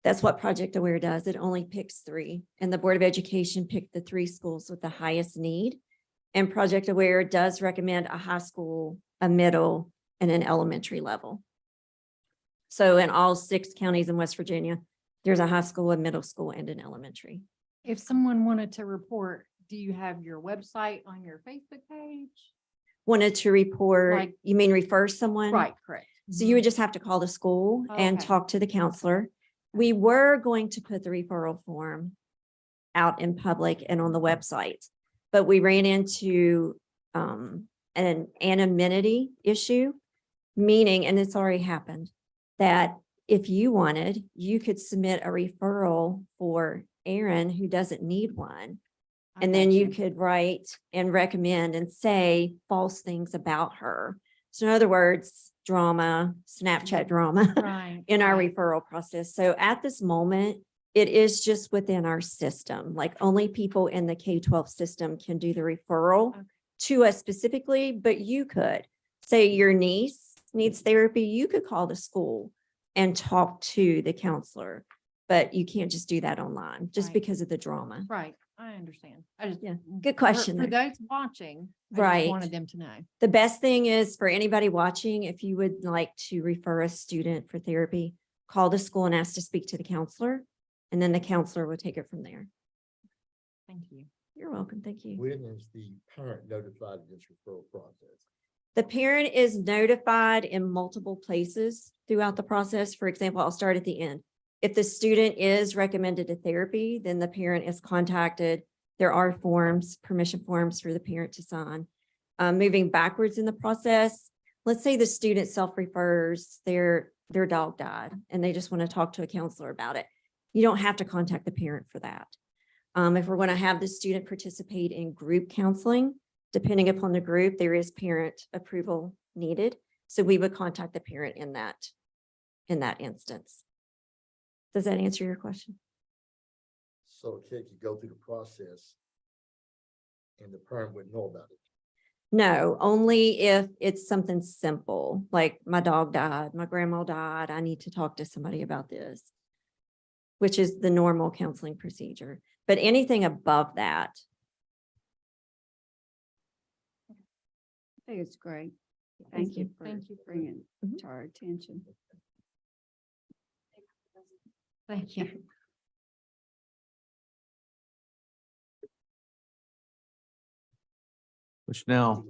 That's what Project Aware does. It only picks 3. And the Board of Education picked the 3 schools with the highest need. And Project Aware does recommend a high school, a middle, and an elementary level. So in all 6 counties in West Virginia, there's a high school, a middle school, and an elementary. If someone wanted to report, do you have your website on your Facebook page? Wanted to report, Like- you mean refer someone? Right, correct. So you would just have to call the school and Okay. talk to the counselor. We were going to put the referral form out in public and on the website, but we ran into an anonymity issue, meaning, and it's already happened, that if you wanted, you could submit a referral for Aaron who doesn't need one. I And then you gotcha. could write and recommend and say false things about her. So in other words, drama, Snapchat drama Right. in our right. referral process. So at this moment, it is just within our system, like only people in the K-12 system can do the referral Okay. to us specifically, but you could say your niece needs therapy, you could call the school and talk to the counselor, but you can't just do that online just Right. because of the drama. Right, I understand. I just. Yeah, good question For there. those watching, I Right. just wanted them to know. The best thing is for anybody watching, if you would like to refer a student for therapy, call the school and ask to speak to the counselor, and then the counselor will take it from there. Thank you. You're welcome. Thank you. When is the parent notified of this referral process? The parent is notified in multiple places throughout the process. For example, I'll start at the end. If the student is recommended to therapy, then the parent is contacted. There are forms, permission forms for the parent to sign. Moving backwards in the process, let's say the student self-refers, their dog died, and they just want to talk to a counselor about it. You don't have to contact the parent for that. If we're going to have the student participate in group counseling, depending upon the group, there is parent approval needed. So we would contact the parent in that instance. Does that answer your question? So a kid could go through the process and the parent wouldn't know about it. No, only if it's something simple, like my dog died, my grandma died, I need to talk to somebody about this, which is the normal counseling procedure. But anything above that, I think it's great. Thank you for Thank you for- bringing Mhm. it to our attention. Thank you. Which now.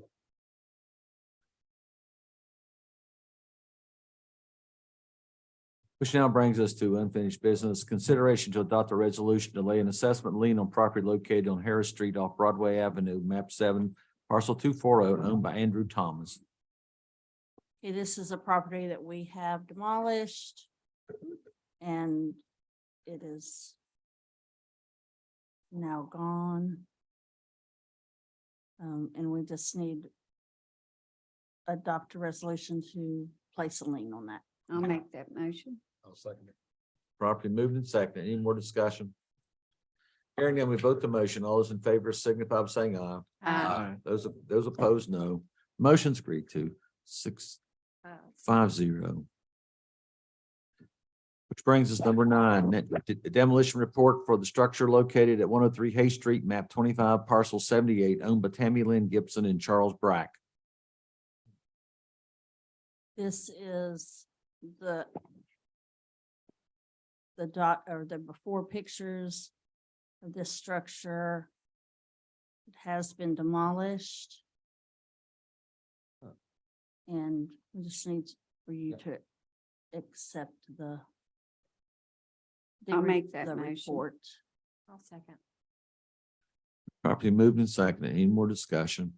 Which now brings us to unfinished business. Consideration to adopt a resolution to lay an assessment lien on property located on Harris Street off Broadway Avenue, map 7, parcel 240, owned by Andrew Thomas. Okay, this is a property that we have demolished. And it is now gone. And we just need adopt a resolution to place a lien on that. I'll make that motion. I'll second it. Properly moved and seconded. Any more discussion? Hearing none, we vote the motion. All those in favor signify by saying aye. Aye. Those opposed, no. Motion's agreed to. 650. Which brings us number 9, demolition report for the structure located at 103 Hay Street, map 25, parcel 78, owned by Tammy Lynn Gibson and Charles Brack. This is the the before pictures of this structure. It has been demolished. And we just need for you to accept the I'll make that the motion. report. I'll second. Properly moved and seconded. Any more discussion?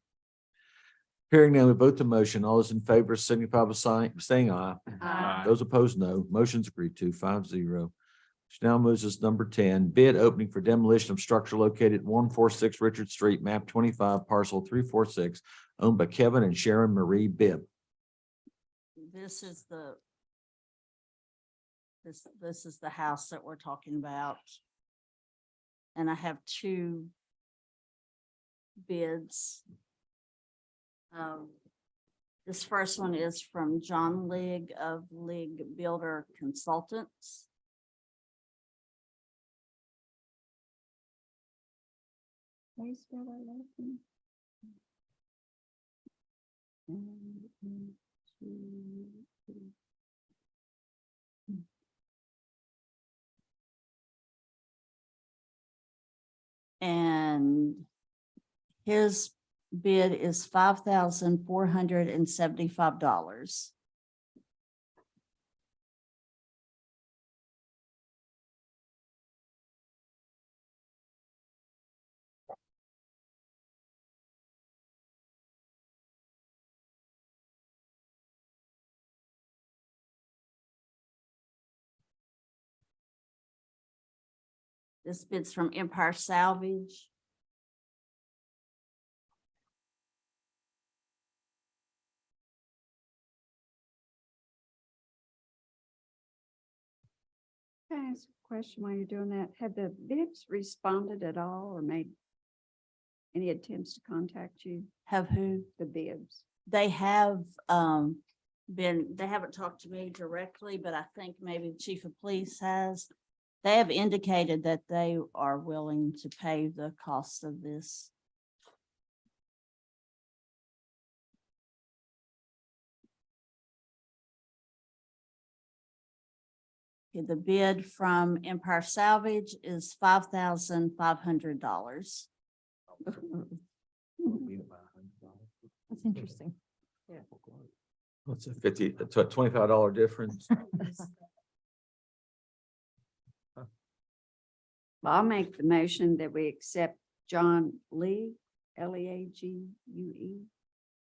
Hearing none, we vote the motion. All those in favor signify by saying aye. Aye. Those opposed, no. Motion's agreed to 5-0. Which now moves us to number 10, bid opening for demolition of structure located at 146 Richard Street, map 25, parcel 346, owned by Kevin and Sharon Marie Bibb. This is this is the house that we're talking about. And I have 2 bids. This first one is from John Ligg of Ligg Builder Consultants. And his bid is $5,475. This bid's from Empire Salvage. Can I ask a question while you're doing that? Have the bids responded at all or made any attempts to contact you? Have who? The bids. They have they haven't talked to me directly, but I think maybe the chief of police has. They have indicated that they are willing to pay the cost of this. Okay, the bid from Empire Salvage is $5,500. That's interesting. What's a $25 difference? Well, I'll make the motion that we accept John Lee, League. Is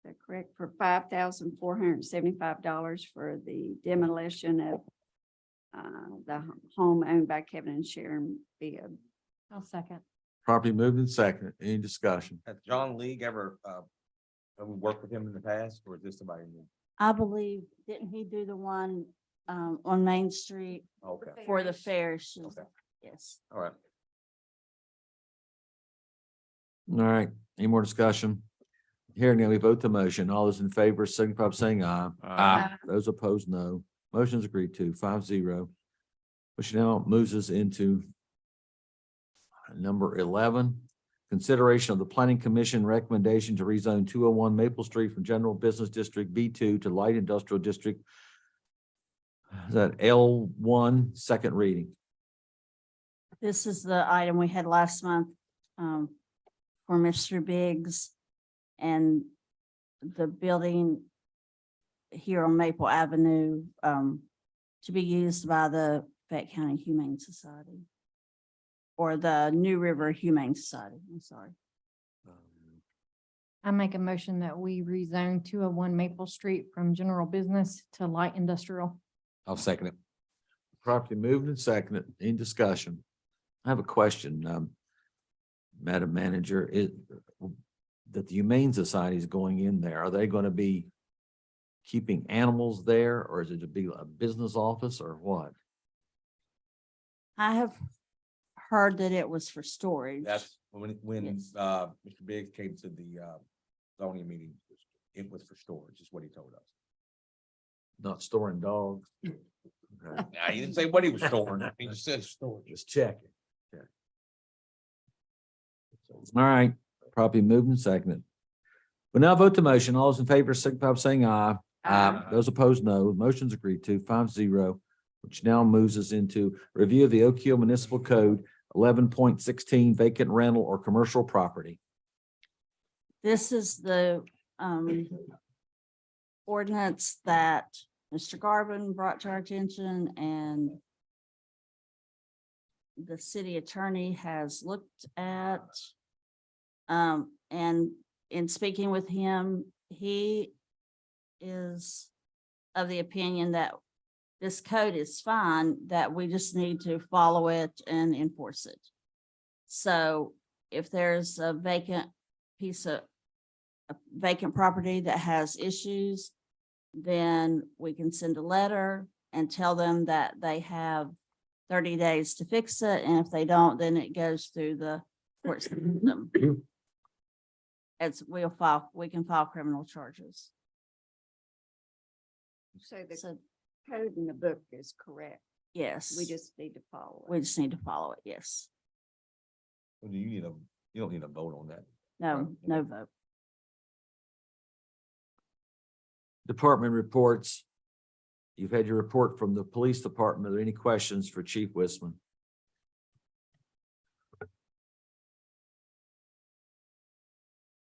that correct? For $5,475 for the demolition of the home owned by Kevin and Sharon Bibb. I'll second. Properly moved and seconded. Any discussion? Has John League ever, have we worked with him in the past, or is this somebody new? I believe, didn't he do the one on Main Street Okay, for the fairs? Okay. Yes. all right. All right, any more discussion? Hearing none, we vote the motion. All those in favor signify by saying aye. Aye. Those opposed, no. Motion's agreed to 5-0. Which now moves us into number 11. Consideration of the Planning Commission recommendation to rezone 201 Maple Street from General Business District B2 to Light Industrial District. Is that L1, second reading? This is the item we had last month for Mr. Biggs and the building here on Maple Avenue to be used by the Fayette County Humane Society or the New River Humane Society. I'm sorry. I make a motion that we rezone 201 Maple Street from general business to light industrial. I'll second it. Properly moved and seconded. Any discussion? I have a question, Madam Manager, that the Humane Society is going in there. Are they going to be keeping animals there, or is it to be a business office or what? I have heard that it was for storage. That's when, Yes. Mr. Biggs came to the, zoning meeting, it was for storage, is what he told us. Not storing dogs? Okay. Now, he didn't say what he was storing, he just said storage. Just checking. Okay. All right, probably moved and seconded. We now vote the motion. All those in favor signify by saying aye. Aye. Those opposed, no. Motion's agreed to 5-0, which now moves us into review of the Oak Hill Municipal Code 11.16 vacant rental or commercial property. This is the ordinance that Mr. Garvin brought to our attention and the city attorney has looked at. And in speaking with him, he is of the opinion that this code is fine, that we just need to follow it and enforce it. So if there's a vacant a vacant property that has issues, then we can send a letter and tell them that they have 30 days to fix it. And if they don't, then it goes through the court system. We can file criminal charges. So the So, code in the book is correct. yes. We just need to follow We it. just need to follow it, yes. Well, do you don't need a vote on that. No, no vote. Department reports. You've had your report from the police department. Are there any questions for Chief Wisman?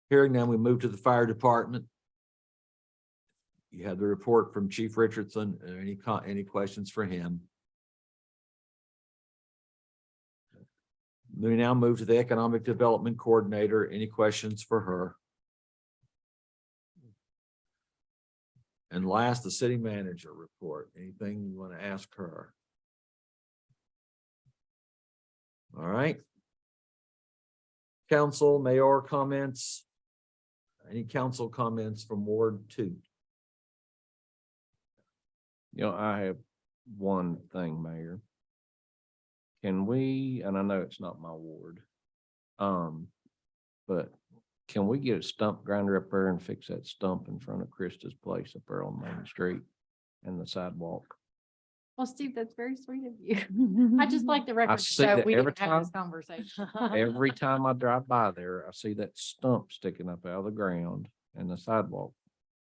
Hearing none, we move to the fire department. You have the report from Chief Richardson. Are there any questions for him? We now move to the economic development coordinator. Any questions for her? And last, the city manager report. Anything you want to ask her? All right. Council, mayor comments? Any council comments from Ward 2? You know, I have one thing, Mayor. Can we, and I know it's not my ward, but can we get a stump grinder up there and fix that stump in front of Krista's place up there on Main Street and the sidewalk? Well, Steve, that's very sweet of you. I just like the record to see show that we every didn't have this time. conversation. Every time I drive by there, I see that stump sticking up out of the ground and the sidewalk.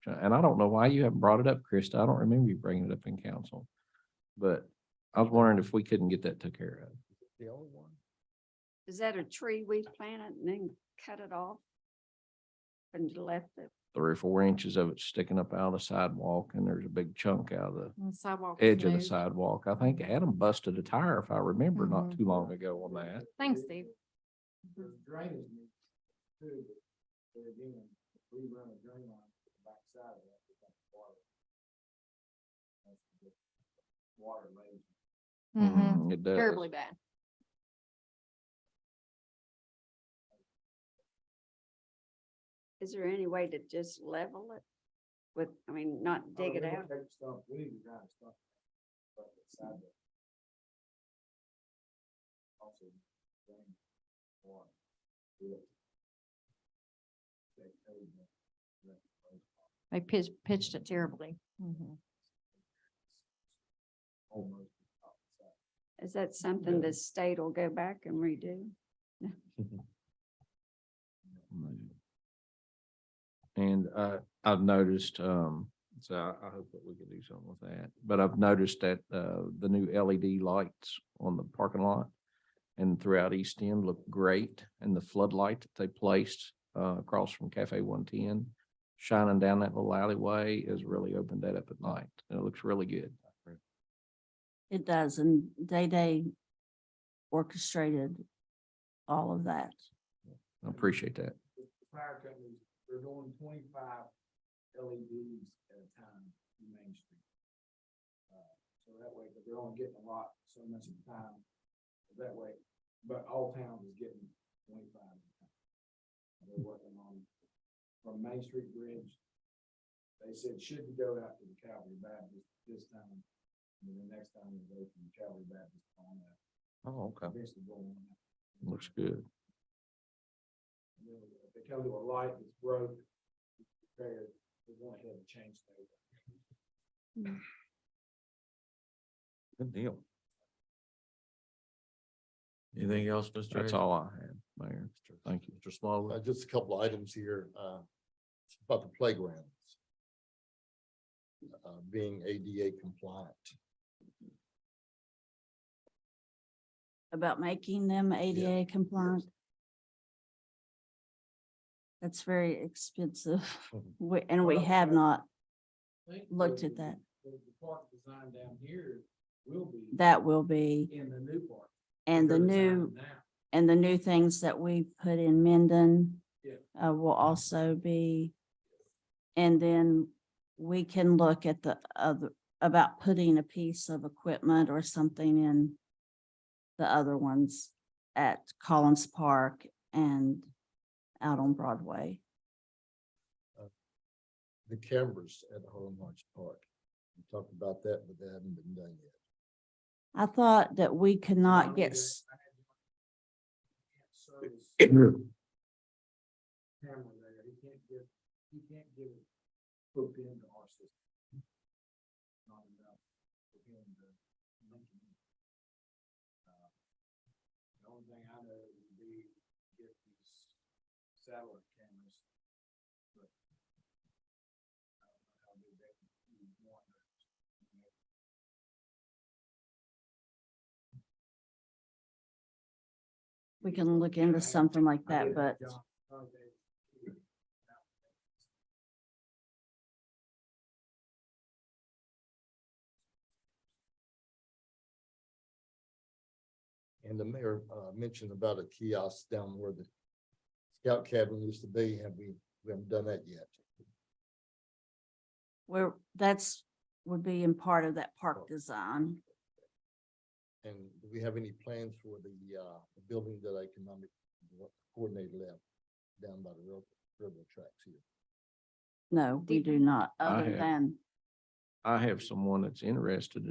And I don't know why you haven't brought it up, Krista. I don't remember you bringing it up in council. But I was wondering if we couldn't get that took care of. The only one. Is that a tree we planted and then cut it off? And left it? 3 or 4 inches of it sticking up out of the sidewalk, and there's a big chunk out of the The sidewalk was edge of the moved. sidewalk. I think Adam busted a tire, if I remember, not Mhm. too long ago on that. Thanks, Steve. Drainage needs too, but again, if we run a drain line to the backside of that, it's like water. That's the water lays. Mhm. It does. Terribly bad. Is there any way to just level it with, I mean, not dig it out? We need to grind stuff. But the side that- Also, drain water. Do it. They code that. They pitched it terribly. Mhm. Almost. Is that something the state will go back and redo? And I've noticed, so I hope that we can do something with that. But I've noticed that the new LED lights on the parking lot and throughout East End look great. And the floodlight that they placed across from Cafe 110, shining down that little alleyway, has really opened that up at night. And it looks really good. It does, and Day orchestrated all of that. I appreciate that. The fire companies, they're doing 25 LEDs at a time in Main Street. So that way, but they're only getting a lot so much at a time. That way, but all towns is getting 25 at a time. They're working on from Main Street Bridge They said, should you go out to the Calvary Baptist this time, and then the next time you go from the Calvary Baptist on that. Oh, okay. Eventually go on that. Looks good. And then if they come to a light that's broke, prepared, we won't have to change those. Good deal. Anything else, Mr. That's all I had, Mayor. Thank you. Mr. Smallwood? Just a couple of items here, about the playgrounds. Being ADA compliant. About making them ADA compliant. That's very expensive. And we have not looked at that. The park design down here will be That will be, in the new park. and the They're new, designing now. and the new things that we put in Mendon Yeah. will also be. And then we can look at the other, about putting a piece of equipment or something in the other ones at Collins Park and out on Broadway. The cameras at Harlem Heights Park. We talked about that, but they haven't been done yet. I thought that we could not Not get, only s- that, I had service camera there. He can't get it hooked into our system. Not enough for him to link it in. The only thing I know would be get these satellite cameras. But I don't know how big that would want. we can look into something like that, but And the mayor mentioned about a kiosk down where the scout cabin used to be, we haven't done that yet. would be in part of that park design. And do we have any plans for the building that economic coordinator left down by the railroad tracks here? No, we do not, other have- than, I have someone that's interested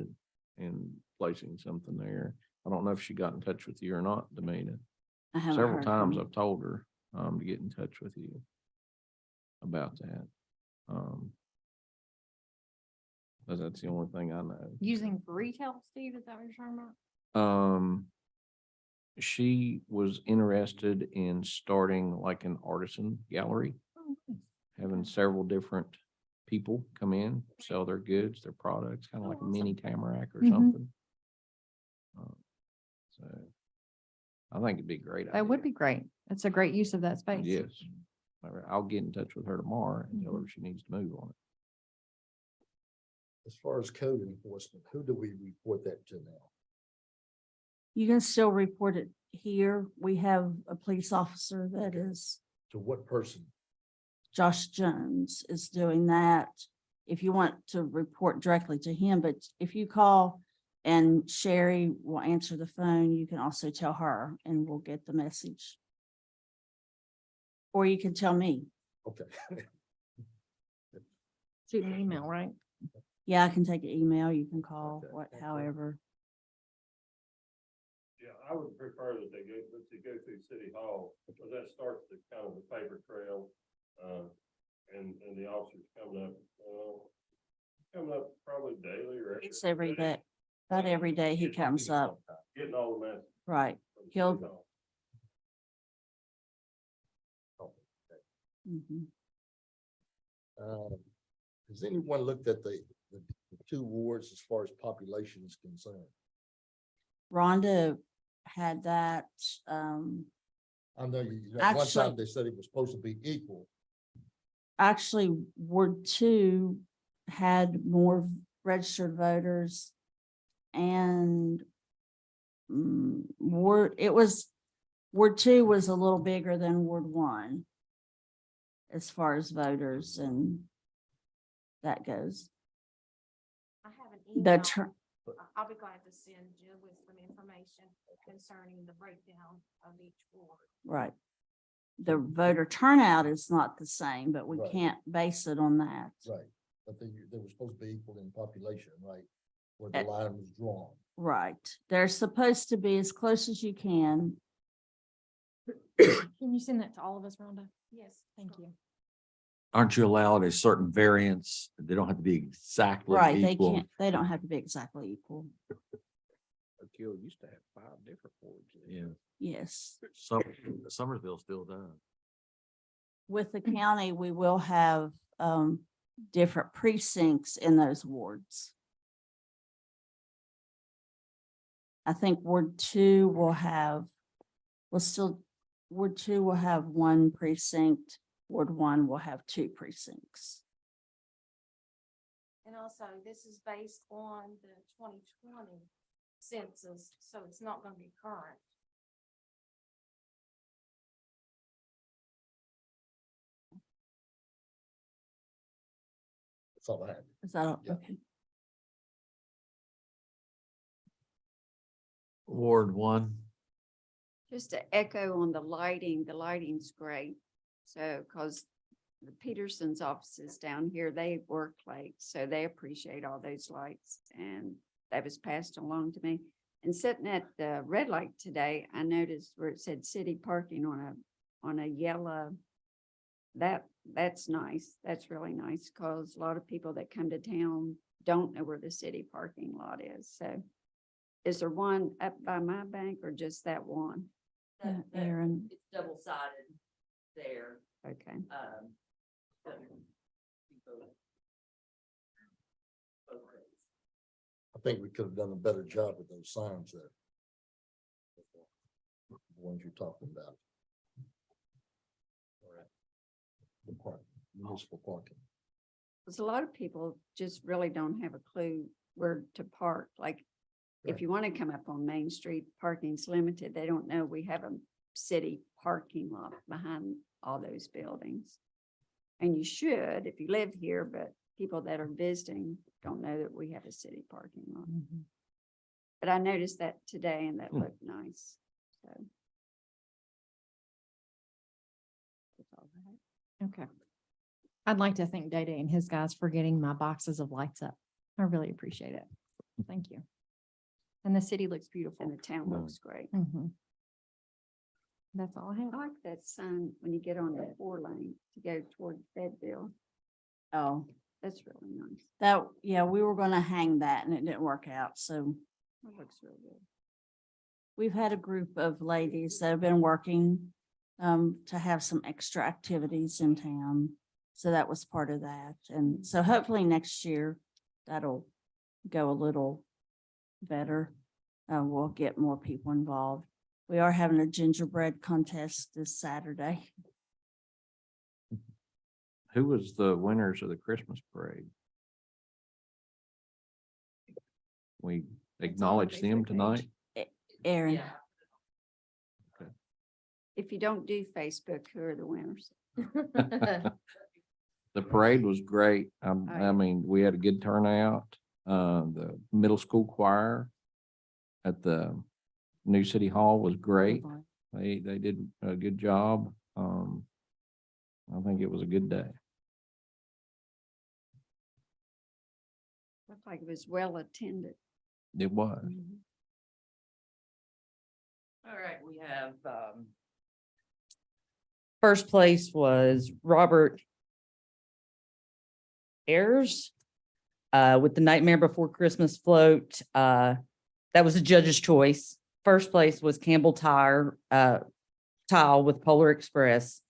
in placing something there. I don't know if she got in touch with you or not, Demina. I haven't Several heard from times her. I've told her, to get in touch with you about that. Cause that's the only thing I know. Using for retail, Steve, is that what you're talking about? She was interested in starting like an artisan gallery, Oh, nice. having several different people come in, sell their goods, their products, kind of like a mini Tamarack or Mhm. something. So I think it'd be a great. That would idea. be great. That's a great use of that space. Yes. I'll get in touch with her tomorrow and tell her she needs to move on it. As far as code enforcement, who do we report that to now? You can still report it here. We have a police officer that is, To what person? Josh Jones is doing that. If you want to report directly to him, but if you call and Sherry will answer the phone, you can also tell her and we'll get the message. Or you can tell me. Okay. Shoot an email, right? Yeah, I can take an email, you can call, Okay, what, thank you. however. Yeah, I would prefer that they go through City Hall, because that starts the kind of the paper trail, and the officers coming up probably daily or. It's every day, about every day he comes up, Getting all the messages. right. from City He'll- Hall. Mhm. Has anyone looked at the two wards as far as population is concerned? Rhonda had that, I know at one Actually- time they said it was supposed to be equal. actually Ward 2 had more registered voters and Ward 2 was a little bigger than Ward 1 as far as voters and that goes. I have an The email. term, I'll be glad to send you with some information concerning the breakdown of each ward. right. The voter turnout is not the same, but we Right. can't base it on that. Right. but they were supposed to be equal in population, right? Where the Eh. line was drawn. Right. They're supposed to be as close as you can. Can you send that to all of us, Rhonda? Yes. Thank you. Aren't you allowed a certain variance? They don't have to be exactly Right, they equal. can't, they don't have to be exactly equal. Oak Hill used to have 5 different wards. Yeah, Yes. Somersville still does. With the county, we will have different precincts in those wards. I think Ward 2 will have, Ward 2 will have 1 precinct. Ward 1 will have 2 precincts. And also, this is based on the 2020 census, so it's not gonna be current. That's all I had. Is that, Yeah. okay? Ward 1. Just to echo on the lighting's great. So, because the Peterson's offices down here, they work late, so they appreciate all those lights, and that was passed along to me. And sitting at the red light today, I noticed where it said city parking on a yellow. That's nice. That's really nice, because a lot of people that come to town don't know where the city parking lot is, so. Is there one up by my bank or just that one? Yeah, Aaron. It's double-sided there. Okay. I think we could have done a better job with those signs there. The ones you're talking about. The park, municipal parking. Because a lot of people just really don't have a clue where to park. Like, if Right. you want to come up on Main Street, parking's limited. They don't know we have a city parking lot behind all those buildings. And you should if you live here, but people that are visiting don't know that we have a city parking lot. But I noticed that today and that looked nice, so. That's all I have. Okay. I'd like to thank Day Day and his guys for getting my boxes of lights up. I really appreciate it. Thank you. And the city looks And beautiful. the town looks great. Mhm. That's all I have. I like that sign when you get on the 4 lane to go toward Bedville. Oh, That's really nice. that, yeah, we were gonna hang that and it didn't work out, so. That looks real good. We've had a group of ladies that have been working to have some extra activities in town. So that was part of that. And so hopefully next year that'll go a little better. We'll get more people involved. We are having a gingerbread contest this Saturday. Who was the winners of the Christmas parade? We acknowledge them tonight. Aaron, If you don't do Facebook, who are the winners? The parade was great. yeah. I mean, we had a good turnout. The middle school choir at the new city hall was great. They did a good job. I think it was a good day. Looked like it was well attended. It was. All right, we have, first place was Robert Ayers, with the Nightmare Before Christmas float. That was the judge's choice. First place was Campbell Tile with Polar Express.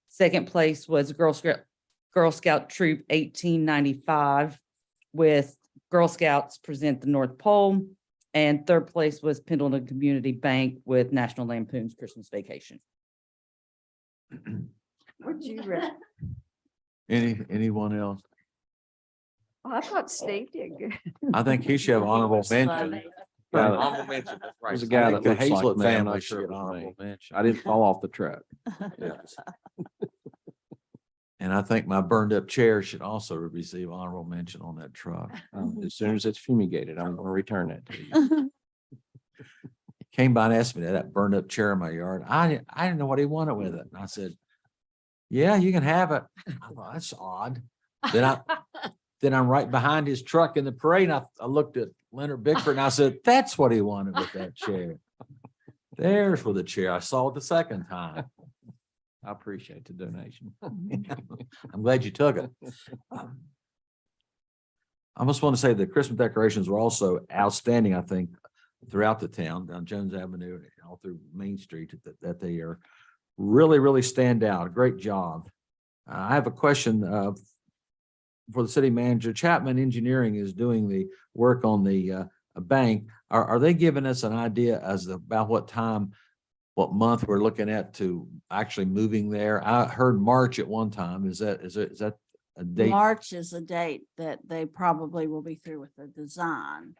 Second place was Girl Scout Troop 1895 with Girl Scouts Present the North Pole. And third place was Pendleton Community Bank with National Lampoon's Christmas Vacation. What'd you read? Anyone else? Oh, I thought Steve did good. I think he should have honorable was mention. funny. Honorable mention, that's right. There's a guy I that think the looks like Hazlet me. I'm family not sure should it was honorable me. mention. I didn't fall off the truck. Yes. And I think my burned up chair should also receive honorable mention on that truck. As soon as it's fumigated, I'm gonna return it to you. Came by and asked me that burned up chair in my yard. I didn't know what he wanted with it. And I said, yeah, you can have it. I thought, that's odd. Then Then I'm right behind his truck in the parade. And I looked at Leonard Bickford and I said, that's what he wanted with that chair. There's for the chair. I saw it the second time. I appreciate the donation. I'm glad you took it. I just want to say the Christmas decorations were also outstanding, I think, throughout the town, down Jones Avenue and all through Main Street, that they are really stand out. Great job. I have a question for the city manager. Chapman Engineering is doing the work on the bank. Are they giving us an idea as to about what time, what month we're looking at to actually moving there? I heard March at one time. Is that a date? March is a date that they probably will be through with the design.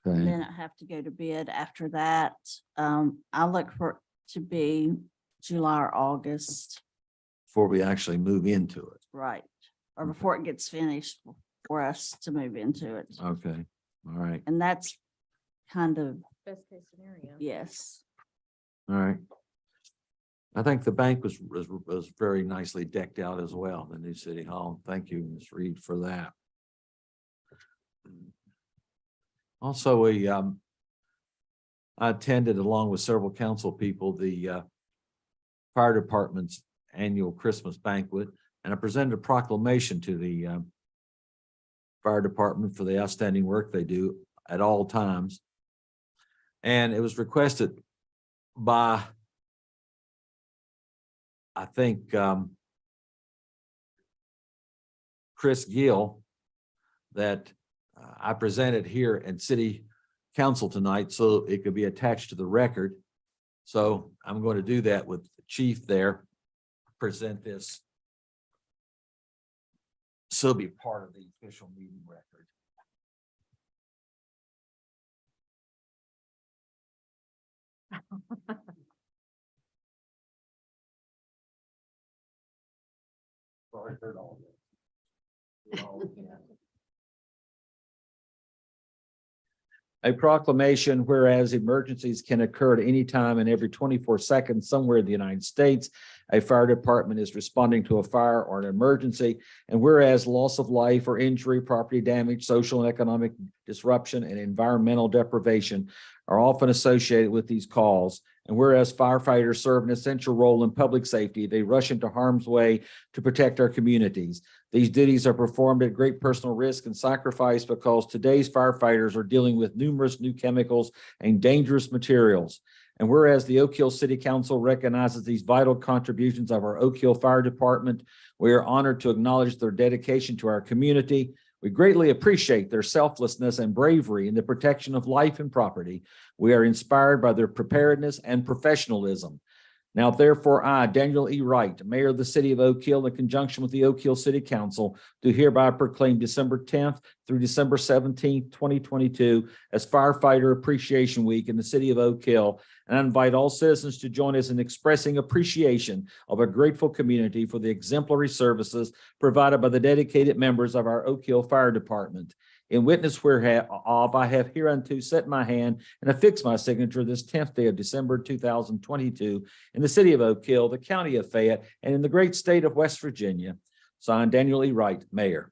Okay. And then it have to go to bid after that. I look for it to be July or August, Before we actually move into it. right? Or before it gets finished for us to move into it. Okay, all right, And that's kind of, Best case scenario. yes. all right. I think the bank was very nicely decked out as well, the new city hall. Thank you, Ms. Reed, for that. Also, I attended along with several council people, the fire department's annual Christmas banquet, and I presented a proclamation to the fire department for the outstanding work they do at all times. And it was requested by, I think, Chris Gill, that I presented here at city council tonight, so it could be attached to the record. So I'm going to do that with the chief there, present this. So it'll be part of the official meeting record. Sorry, I heard all this. A proclamation, whereas emergencies can occur at any time and every 24 seconds somewhere in the United States, a fire department is responding to a fire or an emergency. And whereas loss of life or injury, property damage, social and economic disruption, and environmental deprivation are often associated with these calls. And whereas firefighters serve an essential role in public safety, they rush into harm's way to protect our communities. These duties are performed at great personal risk and sacrifice because today's firefighters are dealing with numerous new chemicals and dangerous materials. And whereas the Oak Hill City Council recognizes these vital contributions of our Oak Hill Fire Department, we are honored to acknowledge their dedication to our community. We greatly appreciate their selflessness and bravery in the protection of life and property. We are inspired by their preparedness and professionalism. Now, therefore, I, Daniel E. Wright, Mayor of the City of Oak Hill, in conjunction with the Oak Hill City Council, do hereby proclaim December 10th through December 17th, 2022 as Firefighter Appreciation Week in the City of Oak Hill. And I invite all citizens to join us in expressing appreciation of a grateful community for the exemplary services provided by the dedicated members of our Oak Hill Fire Department. In witness whereof, I have hereunto set my hand and affixed my signature this 10th day of December 2022 in the city of Oak Hill, the county of Fayette, and in the great state of West Virginia. Signed, Daniel E. Wright, Mayor.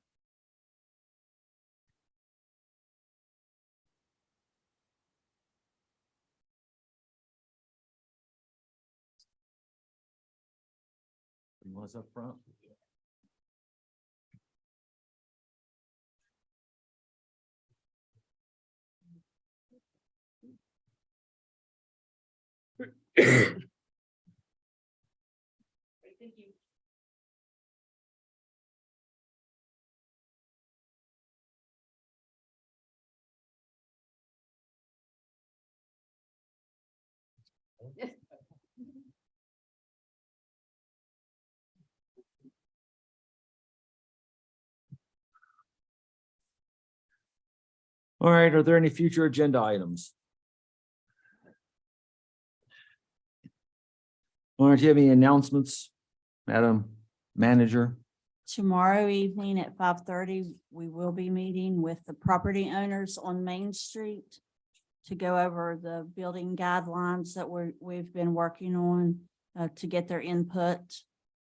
You want us up front? Thank you. All right, are there any future agenda items? All right, do you have any announcements, Madam Manager? Tomorrow evening at 5:30, we will be meeting with the property owners on Main Street to go over the building guidelines that we've been working on to get their input.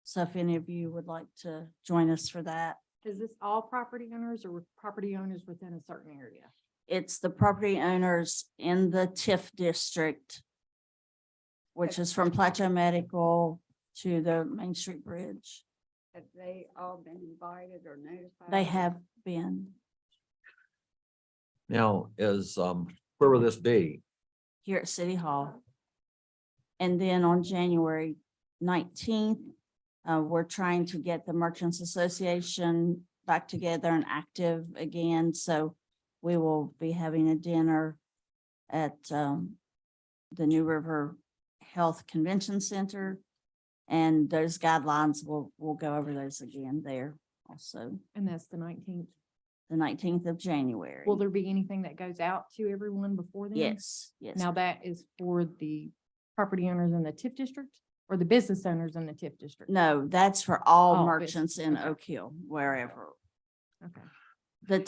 So if any of you would like to join us for that, Is this all property owners or property owners within a certain area? It's the property owners in the TIF district, which is from Plateau Medical to the Main Street Bridge. Have they all been invited or notified? They have been Now, where will this be? here at City Hall. And then on January 19th, we're trying to get the Merchants Association back together and active again. So we will be having a dinner at the New River Health Convention Center. And those guidelines, we'll go over those again there also, And that's the 19th. the 19th of January. Will there be anything that goes out to everyone before then? Yes, yes. Now that is for the property owners in the TIF district or the business owners in the TIF district? No, that's for all Oh, merchants in okay. Oak Hill, wherever. Okay. The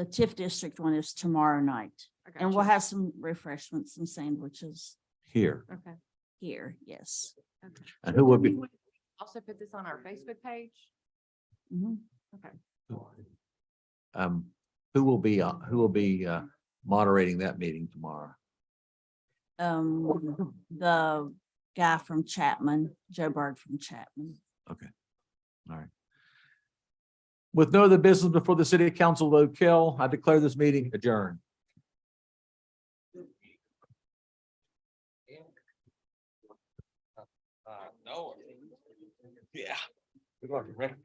TIF district one is tomorrow night. I And we'll gotcha. have some refreshments and sandwiches Here. Okay. here, yes. And who will be, Also put this on our Facebook page? Mhm. Okay. who will be moderating that meeting tomorrow? The guy from Chapman, Joe Bird from Chapman. Okay. All right. With no other business before the city council of Oak Hill, I declare this meeting adjourned. No. Yeah. Good luck, Rick.